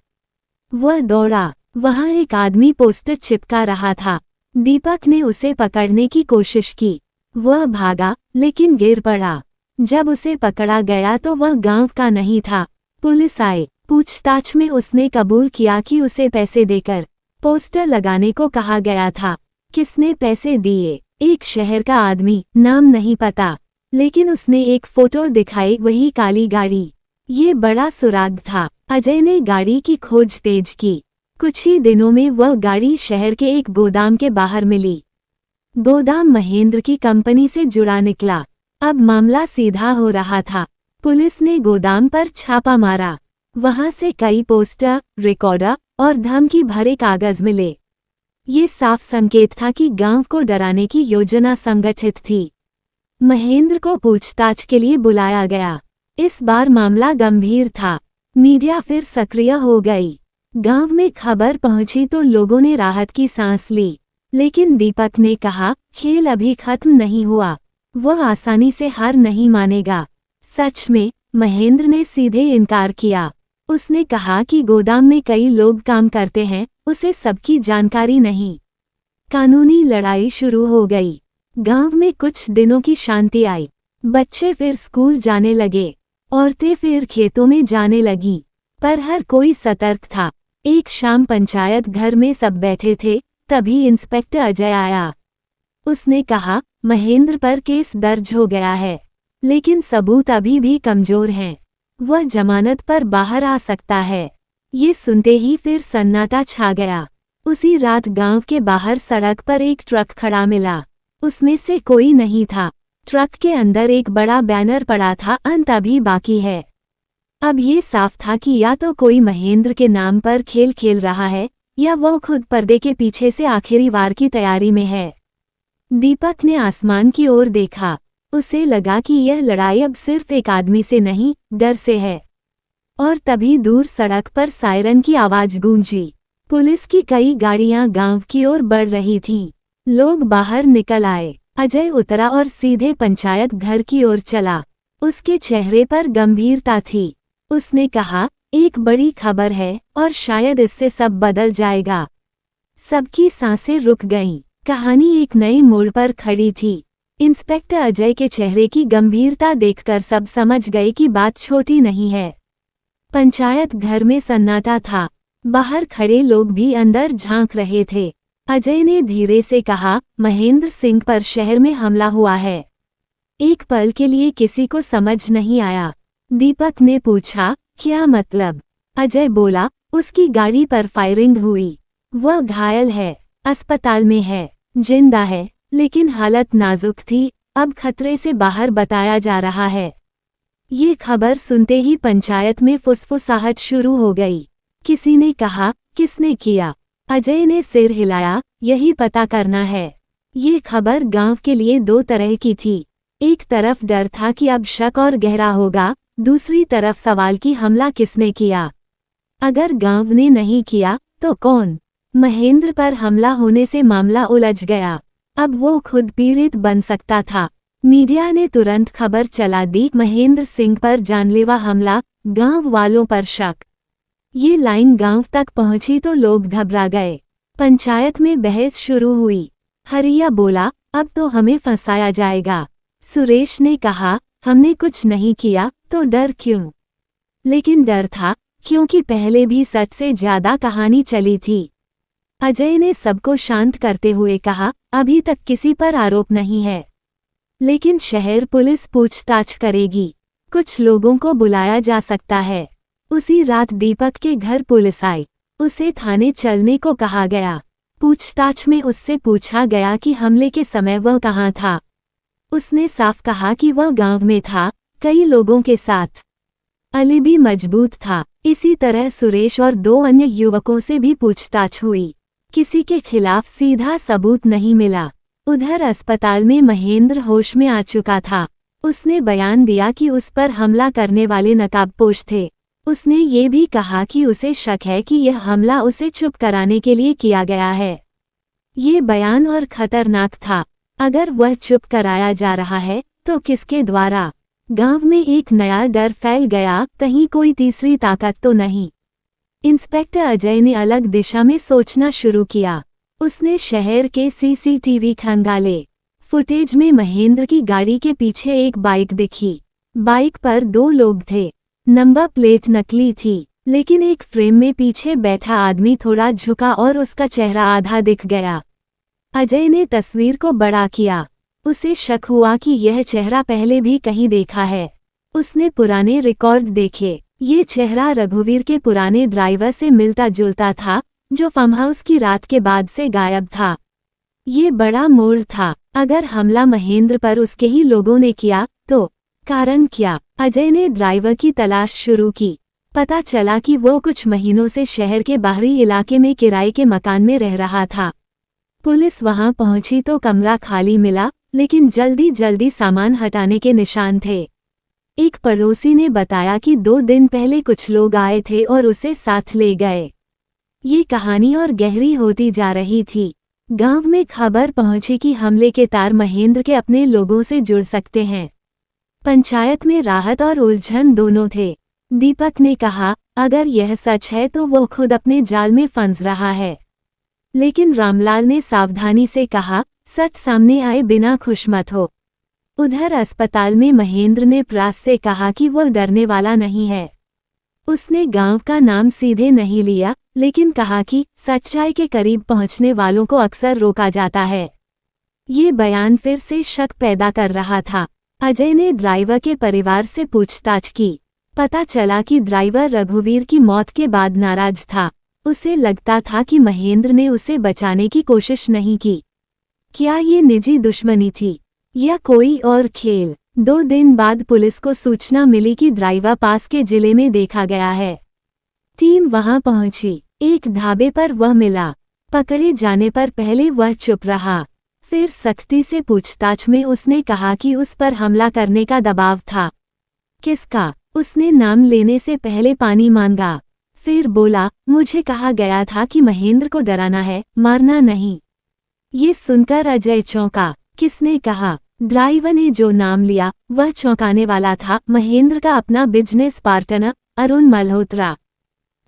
वह दौड़ा। वहां एक आदमी पोस्टर चिपका रहा था। दीपक ने उसे पकड़ने की कोशिश की। वह भागा, लेकिन गिर पड़ा। जब उसे पकड़ा गया तो वह गांव का नहीं था। पुलिस आए। पूछताछ में उसने कबूल किया कि उसे पैसे देकर पोस्टर लगाने को कहा गया था। किसने पैसे दिए? एक शहर का आदमी, नाम नहीं पता। लेकिन उसने एक फोटो दिखाई, वही काली गाड़ी। ये बड़ा सुराग था। अजय ने गाड़ी की खोज तेज की। कुछ ही दिनों में वह गाड़ी शहर के एक गोदाम के बाहर मिली। गोदाम महेंद्र की कंपनी से जुड़ा निकला। अब मामला सीधा हो रहा था। पुलिस ने गोदाम पर छापा मारा। वहां से कई पोस्टर, रिकॉर्डर और धमकी भरे कागज मिले। ये साफ संकेत था कि गांव को डराने की योजना संगठित थी। महेंद्र को पूछताछ के लिए बुलाया गया। इस बार मामला गंभीर था। मीडिया फिर सक्रिय हो गई। गांव में खबर पहुंची तो लोगों ने राहत की सांस ली। लेकिन दीपक ने कहा, खेल अभी खत्म नहीं हुआ। वह आसानी से हार नहीं मानेगा। सच में, महेंद्र ने सीधे इनकार किया। उसने कहा कि गोदाम में कई लोग काम करते हैं, उसे सबकी जानकारी नहीं। कानूनी लड़ाई शुरू हो गई। गांव में कुछ दिनों की शांति आई। बच्चे फिर स्कूल जाने लगे। औरतें फिर खेतों में जाने लगीं। पर हर कोई सतर्क था। एक शाम पंचायत घर में सब बैठे थे, तभी इंस्पेक्टर अजय आया। उसने कहा, महेंद्र पर केस दर्ज हो गया है, लेकिन सबूत अभी भी कमजोर हैं। वह जमानत पर बाहर आ सकता है। ये सुनते ही फिर सन्नाटा छा गया। उसी रात गांव के बाहर सड़क पर एक ट्रक खड़ा मिला। उसमें से कोई नहीं था। ट्रक के अंदर एक बड़ा बैनर पड़ा था, अंत अभी बाकी है। अब ये साफ था कि या तो कोई महेंद्र के नाम पर खेल खेल रहा है, या वो खुद पर्दे के पीछे से आखिरी वार की तैयारी में है। दीपक ने आसमान की ओर देखा। उसे लगा कि यह लड़ाई अब सिर्फ एक आदमी से नहीं, डर से है। और तभी दूर सड़क पर सायरन की आवाज गूंजी। पुलिस की कई गाड़ियां गांव की ओर बढ़ रही थीं। लोग बाहर निकल आए। अजय उतरा और सीधे पंचायत घर की ओर चला। उसके चेहरे पर गंभीरता थी। उसने कहा, एक बड़ी खबर है और शायद इससे सब बदल जाएगा। सबकी सांसें रुक गईं। कहानी एक नए मोड़ पर खड़ी थी। इंस्पेक्टर अजय के चेहरे की गंभीरता देखकर सब समझ गए कि बात छोटी नहीं है। पंचायत घर में सन्नाटा था। बाहर खड़े लोग भी अंदर झांक रहे थे। अजय ने धीरे से कहा, महेंद्र सिंह पर शहर में हमला हुआ है। एक पल के लिए किसी को समझ नहीं आया। दीपक ने पूछा, क्या मतलब? अजय बोला, उसकी गाड़ी पर फायरिंग हुई। वह घायल है, अस्पताल में है, जिंदा है, लेकिन हालत नाजुक थी, अब खतरे से बाहर बताया जा रहा है। ये खबर सुनते ही पंचायत में फुसफुसाहट शुरू हो गई। किसी ने कहा, किसने किया? अजय ने सिर हिलाया, यही पता करना है। ये खबर गांव के लिए दो तरह की थी। एक तरफ डर था कि अब शक और गहरा होगा, दूसरी तरफ सवाल कि हमला किसने किया। अगर गांव ने नहीं किया तो कौन? महेंद्र पर हमला होने से मामला उलझ गया। अब वो खुद पीड़ित बन सकता था। मीडिया ने तुरंत खबर चला दी, महेंद्र सिंह पर जानलेवा हमला, गांव वालों पर शक। ये लाइन गांव तक पहुंची तो लोग घबरा गए। पंचायत में बहस शुरू हुई। हरिया बोला, अब तो हमें फंसाया जाएगा। सुरेश ने कहा, हमने कुछ नहीं किया तो डर क्यों? लेकिन डर था क्योंकि पहले भी सच से ज्यादा कहानी चली थी। अजय ने सबको शांत करते हुए कहा, अभी तक किसी पर आरोप नहीं है, लेकिन शहर पुलिस पूछताछ करेगी। कुछ लोगों को बुलाया जा सकता है। उसी रात दीपक के घर पुलिस आई। उसे थाने चलने को कहा गया। पूछताछ में उससे पूछा गया कि हमले के समय वह कहाँ था। उसने साफ कहा कि वह गांव में था, कई लोगों के साथ। अलीबी मजबूत था। इसी तरह सुरेश और दो अन्य युवकों से भी पूछताछ हुई। किसी के खिलाफ सीधा सबूत नहीं मिला। उधर अस्पताल में महेंद्र होश में आ चुका था। उसने बयान दिया कि उस पर हमला करने वाले नकाबपोश थे। उसने ये भी कहा कि उसे शक है कि यह हमला उसे चुप कराने के लिए किया गया है। ये बयान और खतरनाक था। अगर वह चुप कराया जा रहा है तो किसके द्वारा? गांव में एक नया डर फैल गया, कहीं कोई तीसरी ताकत तो नहीं। इंस्पेक्टर अजय ने अलग दिशा में सोचना शुरू किया। उसने शहर के सीसीटीवी खंगाले। फुटेज में महेंद्र की गाड़ी के पीछे एक बाइक दिखी। बाइक पर दो लोग थे। नंबर प्लेट नकली थी, लेकिन एक फ्रेम में पीछे बैठा आदमी थोड़ा झुका और उसका चेहरा आधा दिख गया। अजय ने तस्वीर को बड़ा किया। उसे शक हुआ कि यह चेहरा पहले भी कहीं देखा है। उसने पुराने रिकॉर्ड देखे। ये चेहरा रघुवीर के पुराने ड्राइवर से मिलता जुलता था, जो फार्म हाउस की रात के बाद से गायब था। ये बड़ा मोड़ था। अगर हमला महेंद्र पर उसके ही लोगों ने किया तो कारण क्या? अजय ने ड्राइवर की तलाश शुरू की। पता चला कि वो कुछ महीनों से शहर के बाहरी इलाके में किराए के मकान में रह रहा था। पुलिस वहां पहुंची तो कमरा खाली मिला, लेकिन जल्दी जल्दी सामान हटाने के निशान थे। एक पड़ोसी ने बताया कि 2 दिन पहले कुछ लोग आए थे और उसे साथ ले गए। ये कहानी और गहरी होती जा रही थी। गांव में खबर पहुंची कि हमले के तार महेंद्र के अपने लोगों से जुड़ सकते हैं। पंचायत में राहत और उलझन दोनों थे। दीपक ने कहा, अगर यह सच है तो वो खुद अपने जाल में फंस रहा है। लेकिन रामलाल ने सावधानी से कहा, सच सामने आए बिना खुश मत हो। उधर अस्पताल में महेंद्र ने प्रास से कहा कि वो डरने वाला नहीं है। उसने गांव का नाम सीधे नहीं लिया, लेकिन कहा कि सच्चाई के करीब पहुंचने वालों को अक्सर रोका जाता है। ये बयान फिर से शक पैदा कर रहा था। अजय ने ड्राइवर के परिवार से पूछताछ की। पता चला कि ड्राइवर रघुवीर की मौत के बाद नाराज था। उसे लगता था कि महेंद्र ने उसे बचाने की कोशिश नहीं की। क्या ये निजी दुश्मनी थी या कोई और खेल? 2 दिन बाद पुलिस को सूचना मिली कि ड्राइवर पास के जिले में देखा गया है। टीम वहां पहुंची। एक ढाबे पर वह मिला। पकड़े जाने पर पहले वह चुप रहा। फिर सख्ती से पूछताछ में उसने कहा कि उस पर हमला करने का दबाव था। किसका? उसने नाम लेने से पहले पानी मांगा। फिर बोला, मुझे कहा गया था कि महेंद्र को डराना है, मारना नहीं। ये सुनकर अजय चौंका। किसने कहा? ड्राइवर ने जो नाम लिया वह चौंकाने वाला था, महेंद्र का अपना बिजनेस पार्टनर अरुण मल्होत्रा।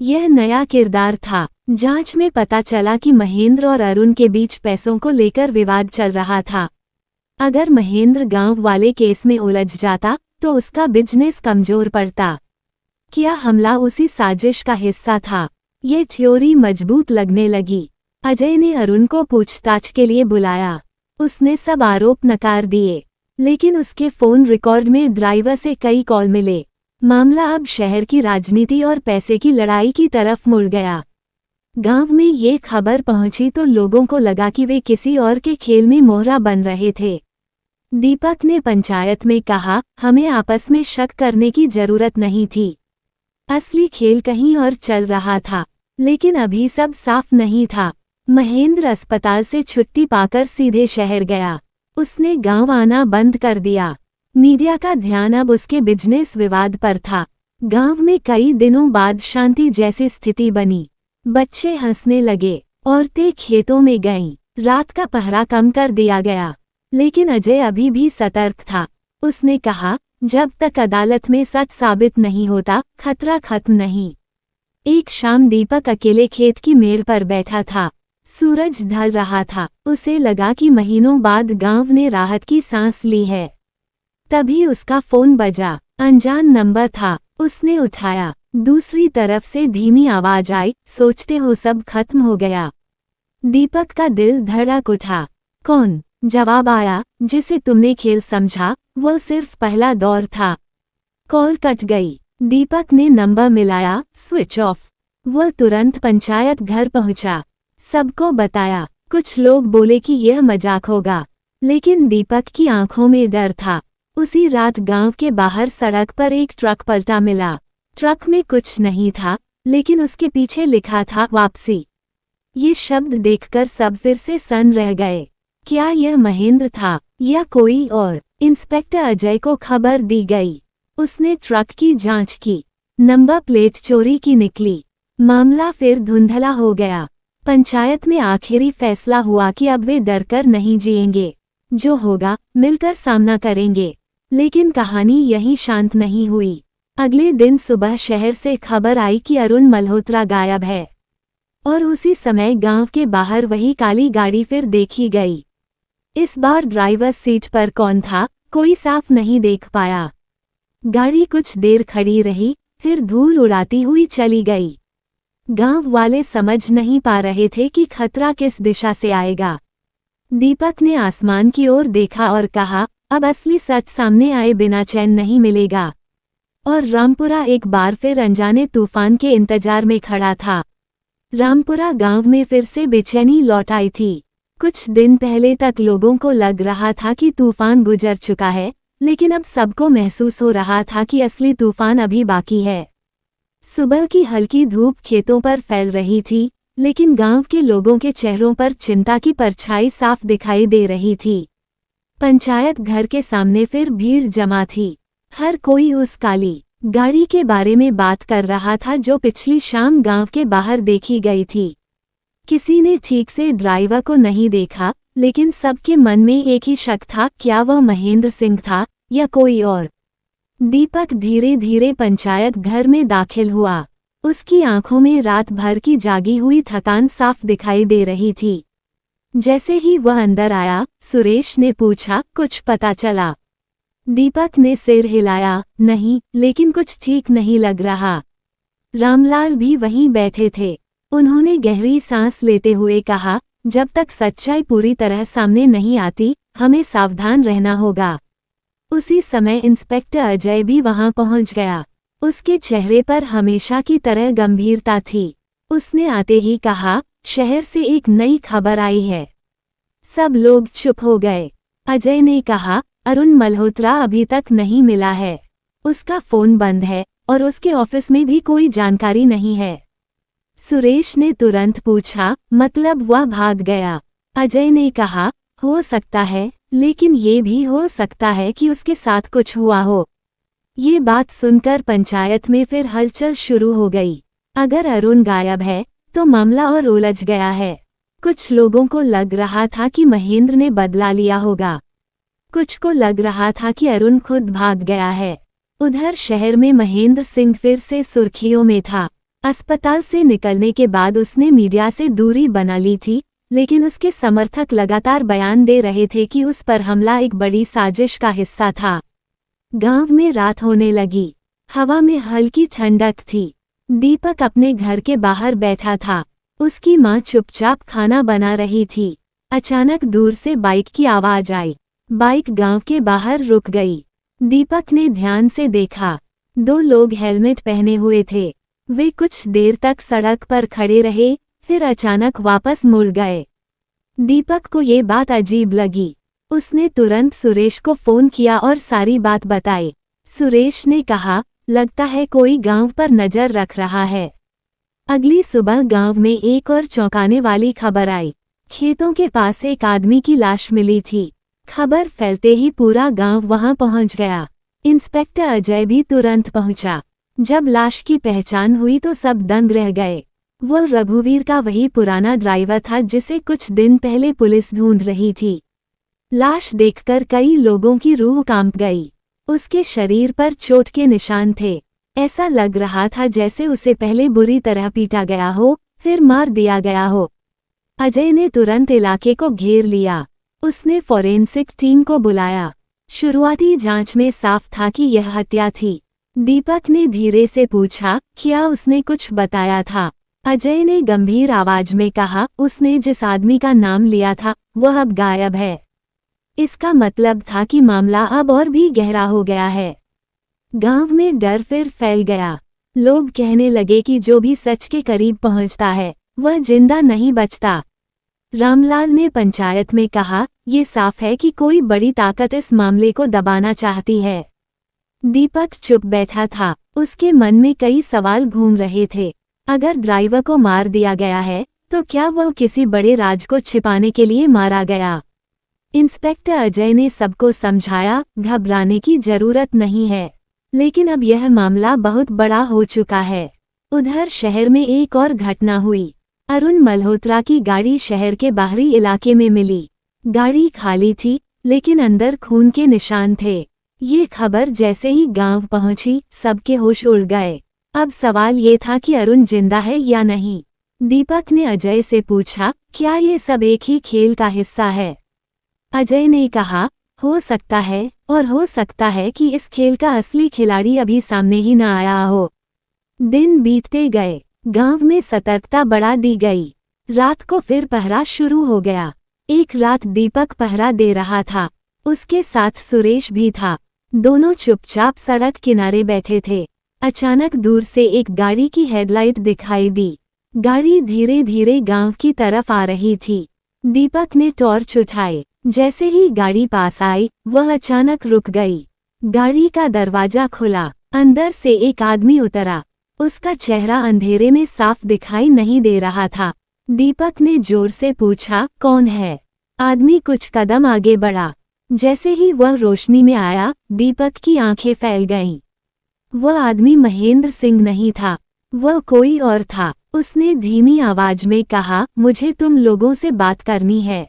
यह नया किरदार था जांच में पता चला कि महेंद्र और अरुण के बीच पैसों को लेकर विवाद चल रहा था। अगर महेंद्र गांव वाले केस में उलझ जाता तो उसका बिजनेस कमजोर पड़ता। क्या हमला उसी साजिश का हिस्सा था? ये थ्योरी मजबूत लगने लगी। अजय ने अरुण को पूछताछ के लिए बुलाया। उसने सब आरोप नकार दिए, लेकिन उसके फोन रिकॉर्ड में ड्राइवर से कई कॉल मिले। मामला अब शहर की राजनीति और पैसे की लड़ाई की तरफ मुड़ गया। गांव में ये खबर पहुंची तो लोगों को लगा कि वे किसी और के खेल में मोहरा बन रहे थे। दीपक ने पंचायत में कहा, हमें आपस में शक करने की जरूरत नहीं थी। असली खेल कहीं और चल रहा था, लेकिन अभी सब साफ नहीं था। महेंद्र अस्पताल से छुट्टी पाकर सीधे शहर गया। उसने गांव आना बंद कर दिया। मीडिया का ध्यान अब उसके बिजनेस विवाद पर था। गांव में कई दिनों बाद शांति जैसी स्थिति बनी। बच्चे हंसने लगे, औरतें खेतों में गईं, रात का पहरा कम कर दिया गया। लेकिन अजय अभी भी सतर्क था। उसने कहा, जब तक अदालत में सच साबित नहीं होता, खतरा खत्म नहीं। एक शाम दीपक अकेले खेत की मेड़ पर बैठा था। सूरज ढल रहा था। उसे लगा कि महीनों बाद गांव ने राहत की सांस ली है। तभी उसका फोन बजा। अनजान नंबर था। उसने उठाया। दूसरी तरफ से धीमी आवाज आई, सोचते हो सब खत्म हो गया? दीपक का दिल धड़क उठा। कौन? जवाब आया, जिसे तुमने खेल समझा वो सिर्फ पहला दौर था। कॉल कट गई। दीपक ने नंबर मिलाया, स्विच ऑफ। वो तुरंत पंचायत घर पहुंचा। सबको बताया। कुछ लोग बोले कि यह मजाक होगा, लेकिन दीपक की आंखों में डर था। उसी रात गांव के बाहर सड़क पर एक ट्रक पलटा मिला। ट्रक में कुछ नहीं था, लेकिन उसके पीछे लिखा था वापसी। ये शब्द देखकर सब फिर से सन्न रह गए। क्या यह महेंद्र था या कोई और? इंस्पेक्टर अजय को खबर दी गई। उसने ट्रक की जांच की। नंबर प्लेट चोरी की निकली। मामला फिर धुंधला हो गया। पंचायत में आखिरी फैसला हुआ कि अब वे डरकर नहीं जिएंगे। जो होगा मिलकर सामना करेंगे। लेकिन कहानी यहीं शांत नहीं हुई। अगले दिन सुबह शहर से खबर आई कि अरुण मल्होत्रा गायब है। और उसी समय गांव के बाहर वही काली गाड़ी फिर देखी गई। इस बार ड्राइवर सीट पर कौन था, कोई साफ नहीं देख पाया। गाड़ी कुछ देर खड़ी रही, फिर धूल उड़ाती हुई चली गई। गांव वाले समझ नहीं पा रहे थे कि खतरा किस दिशा से आएगा। दीपक ने आसमान की ओर देखा और कहा, अब असली सच सामने आए बिना चैन नहीं मिलेगा। और रामपुरा एक बार फिर अनजाने तूफान के इंतजार में खड़ा था। रामपुरा गांव में फिर से बेचैनी लौट आई थी। कुछ दिन पहले तक लोगों को लग रहा था कि तूफान गुजर चुका है, लेकिन अब सबको महसूस हो रहा था कि असली तूफान अभी बाकी है। सुबह की हल्की धूप खेतों पर फैल रही थी, लेकिन गांव के लोगों के चेहरों पर चिंता की परछाई साफ दिखाई दे रही थी। पंचायत घर के सामने फिर भीड़ जमा थी। हर कोई उस काली गाड़ी के बारे में बात कर रहा था जो पिछली शाम गांव के बाहर देखी गई थी। किसी ने ठीक से ड्राइवर को नहीं देखा, लेकिन सबके मन में एक ही शक था, क्या वह महेंद्र सिंह था या कोई और? दीपक धीरे धीरे पंचायत घर में दाखिल हुआ। उसकी आंखों में रात भर की जागी हुई थकान साफ दिखाई दे रही थी। जैसे ही वह अंदर आया, सुरेश ने पूछा, कुछ पता चला? दीपक ने सिर हिलाया, नहीं, लेकिन कुछ ठीक नहीं लग रहा। रामलाल भी वहीं बैठे थे। उन्होंने गहरी सांस लेते हुए कहा, जब तक सच्चाई पूरी तरह सामने नहीं आती, हमें सावधान रहना होगा। उसी समय इंस्पेक्टर अजय भी वहां पहुंच गया। उसके चेहरे पर हमेशा की तरह गंभीरता थी। उसने आते ही कहा, शहर से एक नई खबर आई है। सब लोग चुप हो गए। अजय ने कहा, अरुण मल्होत्रा अभी तक नहीं मिला है। उसका फोन बंद है और उसके ऑफिस में भी कोई जानकारी नहीं है। सुरेश ने तुरंत पूछा, मतलब वह भाग गया? अजय ने कहा, हो सकता है, लेकिन ये भी हो सकता है कि उसके साथ कुछ हुआ हो। ये बात सुनकर पंचायत में फिर हलचल शुरू हो गई। अगर अरुण गायब है तो मामला और उलझ गया है। कुछ लोगों को लग रहा था कि महेंद्र ने बदला लिया होगा। कुछ को लग रहा था कि अरुण खुद भाग गया है। उधर शहर में महेंद्र सिंह फिर से सुर्खियों में था। अस्पताल से निकलने के बाद उसने मीडिया से दूरी बना ली थी, लेकिन उसके समर्थक लगातार बयान दे रहे थे कि उस पर हमला एक बड़ी साजिश का हिस्सा था। गांव में रात होने लगी। हवा में हल्की ठंडक थी। दीपक अपने घर के बाहर बैठा था। उसकी माँ चुपचाप खाना बना रही थी। अचानक दूर से बाइक की आवाज आई। बाइक गांव के बाहर रुक गई। दीपक ने ध्यान से देखा। 2 लोग हेलमेट पहने हुए थे। वे कुछ देर तक सड़क पर खड़े रहे, फिर अचानक वापस मुड़ गए। दीपक को ये बात अजीब लगी। उसने तुरंत सुरेश को फोन किया और सारी बात बताई। सुरेश ने कहा, लगता है कोई गांव पर नजर रख रहा है। अगली सुबह गांव में एक और चौंकाने वाली खबर आई। खेतों के पास एक आदमी की लाश मिली थी। खबर फैलते ही पूरा गांव वहां पहुंच गया। इंस्पेक्टर अजय भी तुरंत पहुंचा। जब लाश की पहचान हुई तो सब दंग रह गए। वो रघुवीर का वही पुराना ड्राइवर था जिसे कुछ दिन पहले पुलिस ढूंढ रही थी। लाश देखकर कई लोगों की रूह कांप गई। उसके शरीर पर चोट के निशान थे। ऐसा लग रहा था जैसे उसे पहले बुरी तरह पीटा गया हो, फिर मार दिया गया हो। अजय ने तुरंत इलाके को घेर लिया। उसने फोरेंसिक टीम को बुलाया। शुरुआती जांच में साफ था कि यह हत्या थी। दीपक ने धीरे से पूछा, क्या उसने कुछ बताया था? अजय ने गंभीर आवाज में कहा, उसने जिस आदमी का नाम लिया था वह अब गायब है। इसका मतलब था कि मामला अब और भी गहरा हो गया है। गांव में डर फिर फैल गया। लोग कहने लगे कि जो भी सच के करीब पहुंचता है वह जिंदा नहीं बचता। रामलाल ने पंचायत में कहा, ये साफ है कि कोई बड़ी ताकत इस मामले को दबाना चाहती है। दीपक चुप बैठा था। उसके मन में कई सवाल घूम रहे थे। अगर ड्राइवर को मार दिया गया है तो क्या वह किसी बड़े राज को छिपाने के लिए मारा गया? इंस्पेक्टर अजय ने सबको समझाया, घबराने की जरूरत नहीं है, लेकिन अब यह मामला बहुत बड़ा हो चुका है। उधर शहर में एक और घटना हुई। अरुण मल्होत्रा की गाड़ी शहर के बाहरी इलाके में मिली। गाड़ी खाली थी, लेकिन अंदर खून के निशान थे। ये खबर जैसे ही गांव पहुंची, सबके होश उड़ गए। अब सवाल ये था कि अरुण जिंदा है या नहीं। दीपक ने अजय से पूछा, क्या ये सब एक ही खेल का हिस्सा है? अजय ने कहा, हो सकता है, और हो सकता है कि इस खेल का असली खिलाड़ी अभी सामने ही न आया हो। दिन बीतते गए। गांव में सतर्कता बढ़ा दी गई। रात को फिर पहरा शुरू हो गया। एक रात दीपक पहरा दे रहा था। उसके साथ सुरेश भी था। दोनों चुपचाप सड़क किनारे बैठे थे। अचानक दूर से एक गाड़ी की हेडलाइट दिखाई दी। गाड़ी धीरे धीरे गांव की तरफ आ रही थी। दीपक ने टॉर्च उठाई। जैसे ही गाड़ी पास आई, वह अचानक रुक गई। गाड़ी का दरवाजा खुला। अंदर से एक आदमी उतरा। उसका चेहरा अंधेरे में साफ दिखाई नहीं दे रहा था। दीपक ने जोर से पूछा, कौन है? आदमी कुछ कदम आगे बढ़ा। जैसे ही वह रोशनी में आया, दीपक की आंखें फैल गईं। वह आदमी महेंद्र सिंह नहीं था, वह कोई और था। उसने धीमी आवाज में कहा, मुझे तुम लोगों से बात करनी है।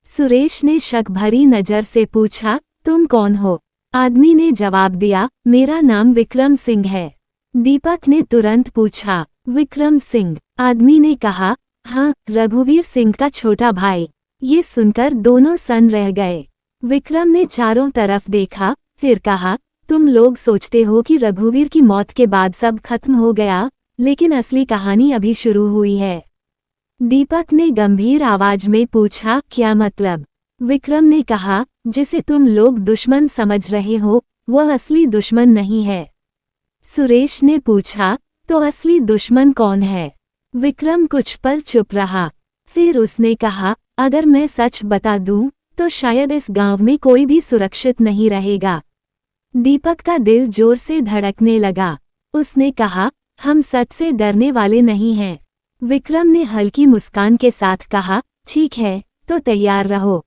सुरेश ने शक भरी नजर से पूछा, तुम कौन हो? आदमी ने जवाब दिया, मेरा नाम विक्रम सिंह है। दीपक ने तुरंत पूछा, विक्रम सिंह? आदमी ने कहा, हाँ, रघुवीर सिंह का छोटा भाई। ये सुनकर दोनों सन्न रह गए। विक्रम ने चारों तरफ देखा, फिर कहा, तुम लोग सोचते हो कि रघुवीर की मौत के बाद सब खत्म हो गया, लेकिन असली कहानी अभी शुरू हुई है। दीपक ने गंभीर आवाज में पूछा, क्या मतलब? विक्रम ने कहा, जिसे तुम लोग दुश्मन समझ रहे हो वह असली दुश्मन नहीं है। सुरेश ने पूछा, तो असली दुश्मन कौन है? विक्रम कुछ पल चुप रहा। फिर उसने कहा, अगर मैं सच बता दूं तो शायद इस गांव में कोई भी सुरक्षित नहीं रहेगा। दीपक का दिल जोर से धड़कने लगा। उसने कहा, हम सच से डरने वाले नहीं हैं। विक्रम ने हल्की मुस्कान के साथ कहा, ठीक है, तो तैयार रहो।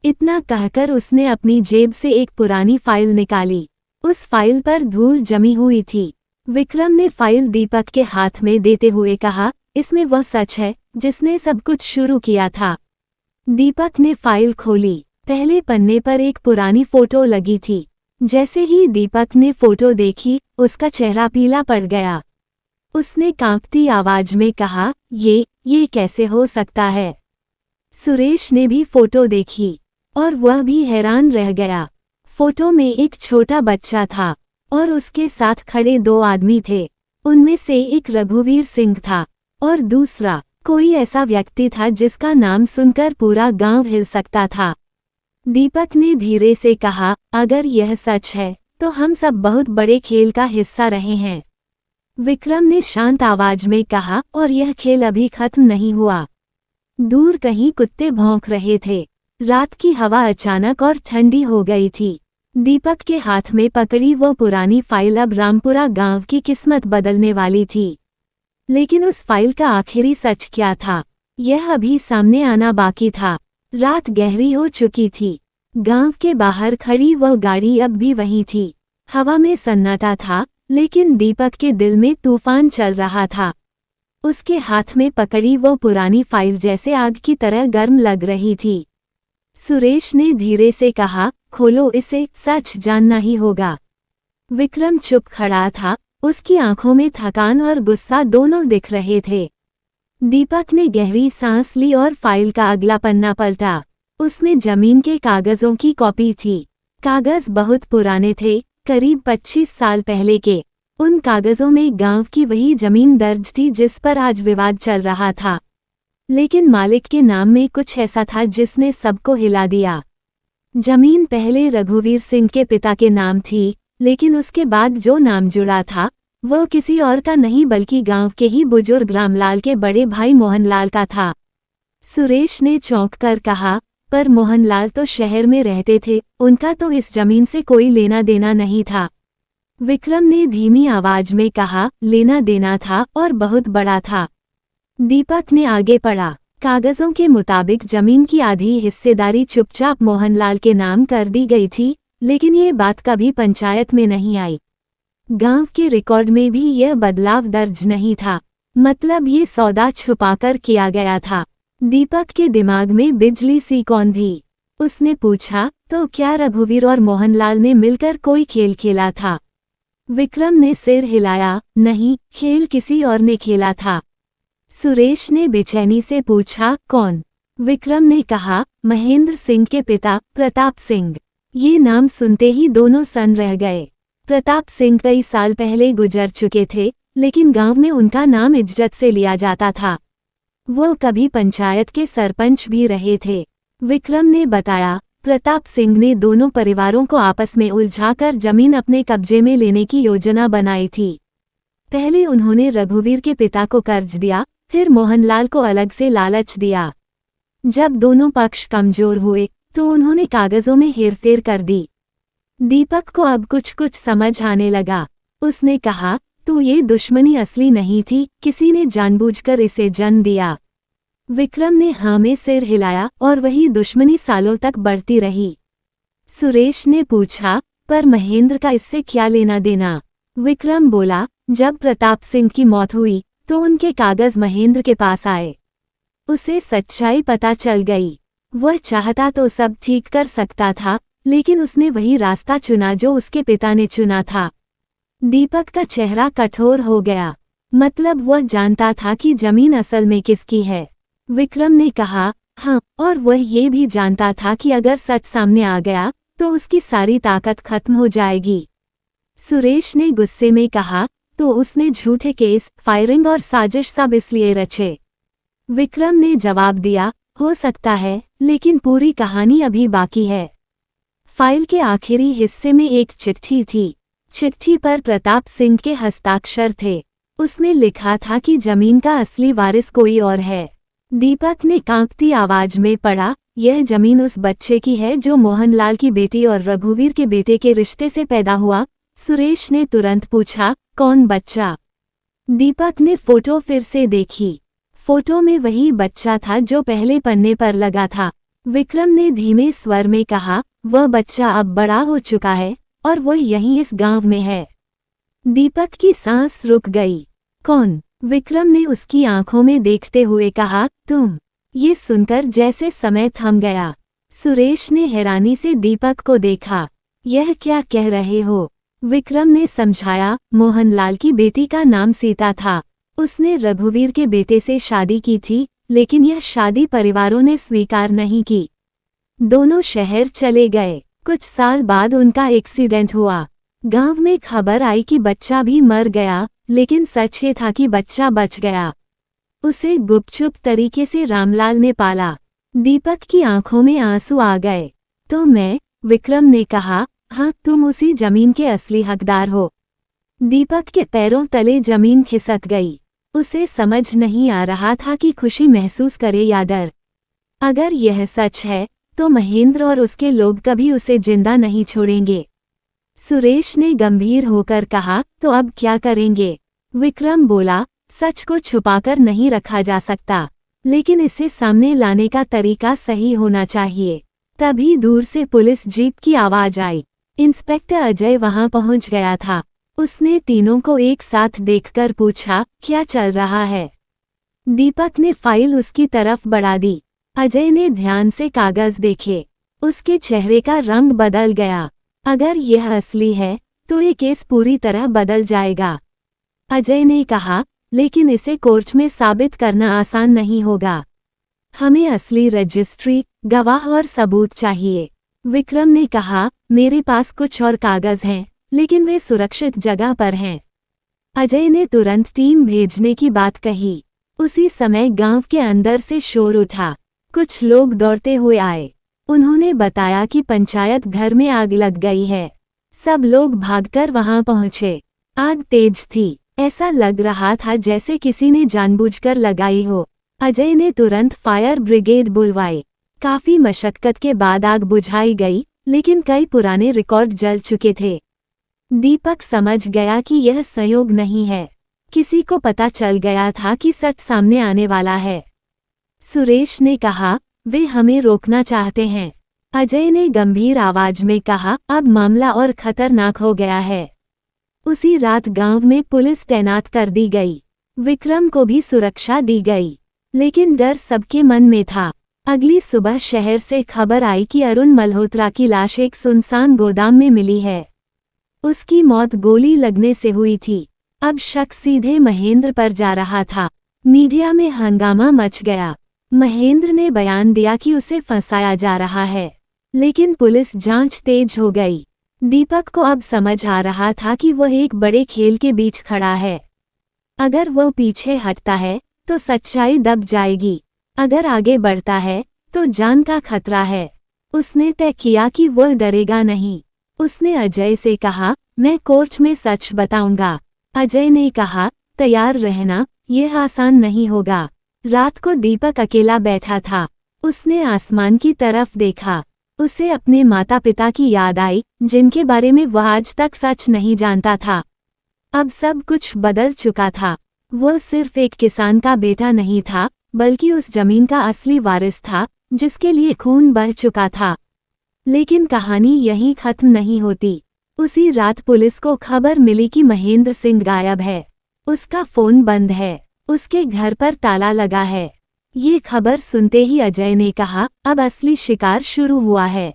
इतना कहकर उसने अपनी जेब से एक पुरानी फाइल निकाली। उस फाइल पर धूल जमी हुई थी। विक्रम ने फाइल दीपक के हाथ में देते हुए कहा, इसमें वह सच है जिसने सब कुछ शुरू किया था। दीपक ने फाइल खोली। पहले पन्ने पर एक पुरानी फोटो लगी थी। जैसे ही दीपक ने फोटो देखी, उसका चेहरा पीला पड़ गया। उसने कांपती आवाज में कहा, ये कैसे हो सकता है? सुरेश ने भी फोटो देखी और वह भी हैरान रह गया। फोटो में एक छोटा बच्चा था और उसके साथ खड़े 2 आदमी थे। उनमें से एक रघुवीर सिंह था और दूसरा कोई ऐसा व्यक्ति था जिसका नाम सुनकर पूरा गांव हिल सकता था। दीपक ने धीरे से कहा, अगर यह सच है तो हम सब बहुत बड़े खेल का हिस्सा रहे हैं। विक्रम ने शांत आवाज में कहा, और यह खेल अभी खत्म नहीं हुआ। दूर कहीं कुत्ते भौंक रहे थे। रात की हवा अचानक और ठंडी हो गई थी। दीपक के हाथ में पकड़ी वो पुरानी फाइल अब रामपुरा गांव की किस्मत बदलने वाली थी। लेकिन उस फाइल का आखिरी सच क्या था, यह अभी सामने आना बाकी था। रात गहरी हो चुकी थी। गांव के बाहर खड़ी वह गाड़ी अब भी वहीं थी। हवा में सन्नाटा था, लेकिन दीपक के दिल में तूफान चल रहा था। उसके हाथ में पकड़ी वो पुरानी फाइल जैसे आग की तरह गर्म लग रही थी। सुरेश ने धीरे से कहा, खोलो इसे, सच जानना ही होगा। विक्रम चुप खड़ा था, उसकी आंखों में थकान और गुस्सा दोनों दिख रहे थे। दीपक ने गहरी सांस ली और फाइल का अगला पन्ना पलटा। उसमें जमीन के कागजों की कॉपी थी। कागज बहुत पुराने थे, करीब 25 साल पहले के। उन कागजों में गांव की वही जमीन दर्ज थी जिस पर आज विवाद चल रहा था। लेकिन मालिक के नाम में कुछ ऐसा था जिसने सबको हिला दिया। जमीन पहले रघुवीर सिंह के पिता के नाम थी, लेकिन उसके बाद जो नाम जुड़ा था वो किसी और का नहीं बल्कि गांव के ही बुजुर्ग रामलाल के बड़े भाई मोहनलाल का था। सुरेश ने चौंक कर कहा, पर मोहनलाल तो शहर में रहते थे, उनका तो इस जमीन से कोई लेना देना नहीं था। विक्रम ने धीमी आवाज में कहा, लेना देना था और बहुत बड़ा था। दीपक ने आगे पढ़ा, कागजों के मुताबिक जमीन की आधी हिस्सेदारी चुपचाप मोहनलाल के नाम कर दी गई थी, लेकिन ये बात कभी पंचायत में नहीं आई। गांव के रिकॉर्ड में भी यह बदलाव दर्ज नहीं था। मतलब ये सौदा छुपाकर किया गया था। दीपक के दिमाग में बिजली सी कौंधी। उसने पूछा, तो क्या रघुवीर और मोहनलाल ने मिलकर कोई खेल खेला था? विक्रम ने सिर हिलाया, नहीं, खेल किसी और ने खेला था। सुरेश ने बेचैनी से पूछा, कौन? विक्रम ने कहा, महेंद्र सिंह के पिता प्रताप सिंह। ये नाम सुनते ही दोनों सन्न रह गए। प्रताप सिंह कई साल पहले गुजर चुके थे, लेकिन गांव में उनका नाम इज्जत से लिया जाता था। वो कभी पंचायत के सरपंच भी रहे थे। विक्रम ने बताया, प्रताप सिंह ने दोनों परिवारों को आपस में उलझाकर जमीन अपने कब्जे में लेने की योजना बनाई थी। पहले उन्होंने रघुवीर के पिता को कर्ज दिया, फिर मोहनलाल को अलग से लालच दिया। जब दोनों पक्ष कमजोर हुए तो उन्होंने कागजों में हेरफेर कर दी। दीपक को अब कुछ कुछ समझ आने लगा। उसने कहा, तो ये दुश्मनी असली नहीं थी, किसी ने जानबूझकर इसे जन्म दिया। विक्रम ने हाँ में सिर हिलाया, और वही दुश्मनी सालों तक बढ़ती रही। सुरेश ने पूछा, पर महेंद्र का इससे क्या लेना देना? विक्रम बोला, जब प्रताप सिंह की मौत हुई तो उनके कागज महेंद्र के पास आए। उसे सच्चाई पता चल गई। वह चाहता तो सब ठीक कर सकता था, लेकिन उसने वही रास्ता चुना जो उसके पिता ने चुना था। दीपक का चेहरा कठोर हो गया। मतलब वह जानता था कि जमीन असल में किसकी है। विक्रम ने कहा, हाँ, और वह ये भी जानता था कि अगर सच सामने आ गया तो उसकी सारी ताकत खत्म हो जाएगी। सुरेश ने गुस्से में कहा, तो उसने झूठे केस, फायरिंग और साजिश सब इसलिए रचे। विक्रम ने जवाब दिया, हो सकता है, लेकिन पूरी कहानी अभी बाकी है। फाइल के आखिरी हिस्से में एक चिट्ठी थी। चिट्ठी पर प्रताप सिंह के हस्ताक्षर थे। उसमें लिखा था कि जमीन का असली वारिस कोई और है। दीपक ने कांपती आवाज में पढ़ा, यह जमीन उस बच्चे की है जो मोहनलाल की बेटी और रघुवीर के बेटे के रिश्ते से पैदा हुआ। सुरेश ने तुरंत पूछा, कौन बच्चा? दीपक ने फोटो फिर से देखी। फोटो में वही बच्चा था जो पहले पन्ने पर लगा था। विक्रम ने धीमे स्वर में कहा, वह बच्चा अब बड़ा हो चुका है और वह यहीं इस गांव में है। दीपक की सांस रुक गई। कौन? विक्रम ने उसकी आंखों में देखते हुए कहा, तुम। ये सुनकर जैसे समय थम गया। सुरेश ने हैरानी से दीपक को देखा। यह क्या कह रहे हो? विक्रम ने समझाया, मोहनलाल की बेटी का नाम सीता था। उसने रघुवीर के बेटे से शादी की थी, लेकिन यह शादी परिवारों ने स्वीकार नहीं की। दोनों शहर चले गए। कुछ साल बाद उनका एक्सीडेंट हुआ। गांव में खबर आई कि बच्चा भी मर गया, लेकिन सच ये था कि बच्चा बच गया। उसे गुपचुप तरीके से रामलाल ने पाला। दीपक की आंखों में आंसू आ गए। तो मैं, विक्रम ने कहा, हाँ तुम उसी जमीन के असली हकदार हो। दीपक के पैरों तले जमीन खिसक गई। उसे समझ नहीं आ रहा था कि खुशी महसूस करे या डर। अगर यह सच है तो महेंद्र और उसके लोग कभी उसे जिंदा नहीं छोड़ेंगे। सुरेश ने गंभीर होकर कहा, तो अब क्या करेंगे? विक्रम बोला, सच को छुपाकर नहीं रखा जा सकता, लेकिन इसे सामने लाने का तरीका सही होना चाहिए। तभी दूर से पुलिस जीप की आवाज आई। इंस्पेक्टर अजय वहां पहुंच गया था। उसने तीनों को एक साथ देखकर पूछा, क्या चल रहा है? दीपक ने फाइल उसकी तरफ बढ़ा दी। अजय ने ध्यान से कागज देखे। उसके चेहरे का रंग बदल गया। अगर यह असली है तो ये केस पूरी तरह बदल जाएगा। अजय ने कहा, लेकिन इसे कोर्ट में साबित करना आसान नहीं होगा। हमें असली रजिस्ट्री, गवाह और सबूत चाहिए। विक्रम ने कहा, मेरे पास कुछ और कागज हैं, लेकिन वे सुरक्षित जगह पर हैं। अजय ने तुरंत टीम भेजने की बात कही। उसी समय गांव के अंदर से शोर उठा। कुछ लोग दौड़ते हुए आए। उन्होंने बताया कि पंचायत घर में आग लग गई है। सब लोग भागकर वहां पहुंचे। आग तेज थी। ऐसा लग रहा था जैसे किसी ने जानबूझकर लगाई हो। अजय ने तुरंत फायर ब्रिगेड बुलवाई। काफी मशक्कत के बाद आग बुझाई गई, लेकिन कई पुराने रिकॉर्ड जल चुके थे। दीपक समझ गया कि यह संयोग नहीं है। किसी को पता चल गया था कि सच सामने आने वाला है। सुरेश ने कहा, वे हमें रोकना चाहते हैं। अजय ने गंभीर आवाज में कहा, अब मामला और खतरनाक हो गया है। उसी रात गांव में पुलिस तैनात कर दी गई। विक्रम को भी सुरक्षा दी गई, लेकिन डर सबके मन में था। अगली सुबह शहर से खबर आई कि अरुण मल्होत्रा की लाश एक सुनसान गोदाम में मिली है। उसकी मौत गोली लगने से हुई थी। अब शक सीधे महेंद्र पर जा रहा था। मीडिया में हंगामा मच गया। महेंद्र ने बयान दिया कि उसे फंसाया जा रहा है, लेकिन पुलिस जांच तेज हो गई। दीपक को अब समझ आ रहा था कि वह एक बड़े खेल के बीच खड़ा है। अगर वह पीछे हटता है तो सच्चाई दब जाएगी। अगर आगे बढ़ता है तो जान का खतरा है। उसने तय किया कि वह डरेगा नहीं। उसने अजय से कहा, मैं कोर्ट में सच बताऊंगा। अजय ने कहा, तैयार रहना, यह आसान नहीं होगा। रात को दीपक अकेला बैठा था। उसने आसमान की तरफ देखा। उसे अपने माता पिता की याद आई, जिनके बारे में वह आज तक सच नहीं जानता था। अब सब कुछ बदल चुका था। वह सिर्फ एक किसान का बेटा नहीं था, बल्कि उस जमीन का असली वारिस था, जिसके लिए खून बह चुका था। लेकिन कहानी यहीं खत्म नहीं होती। उसी रात पुलिस को खबर मिली कि महेंद्र सिंह गायब है। उसका फोन बंद है। उसके घर पर ताला लगा है। ये खबर सुनते ही अजय ने कहा, अब असली शिकार शुरू हुआ है।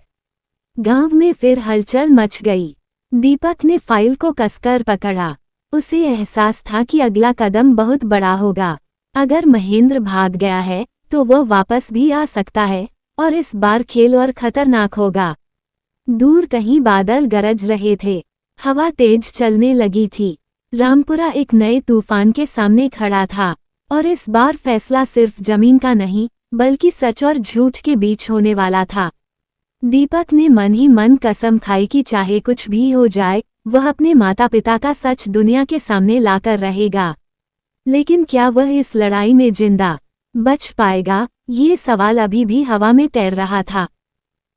गांव में फिर हलचल मच गई। दीपक ने फाइल को कसकर पकड़ा। उसे एहसास था कि अगला कदम बहुत बड़ा होगा। अगर महेंद्र भाग गया है तो वह वापस भी आ सकता है, और इस बार खेल और खतरनाक होगा। दूर कहीं बादल गरज रहे थे। हवा तेज चलने लगी थी। रामपुरा एक नए तूफान के सामने खड़ा था, और इस बार फैसला सिर्फ जमीन का नहीं, बल्कि सच और झूठ के बीच होने वाला था। दीपक ने मन ही मन कसम खाई कि चाहे कुछ भी हो जाए, वह अपने माता पिता का सच दुनिया के सामने लाकर रहेगा। लेकिन क्या वह इस लड़ाई में जिंदा बच पाएगा? ये सवाल अभी भी हवा में तैर रहा था।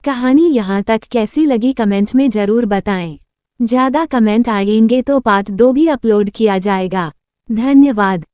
कहानी यहाँ तक कैसी लगी कमेंट में जरूर बताएं। ज़्यादा कमेंट आएंगे तो पार्ट 2 भी अपलोड किया जाएगा। धन्यवाद।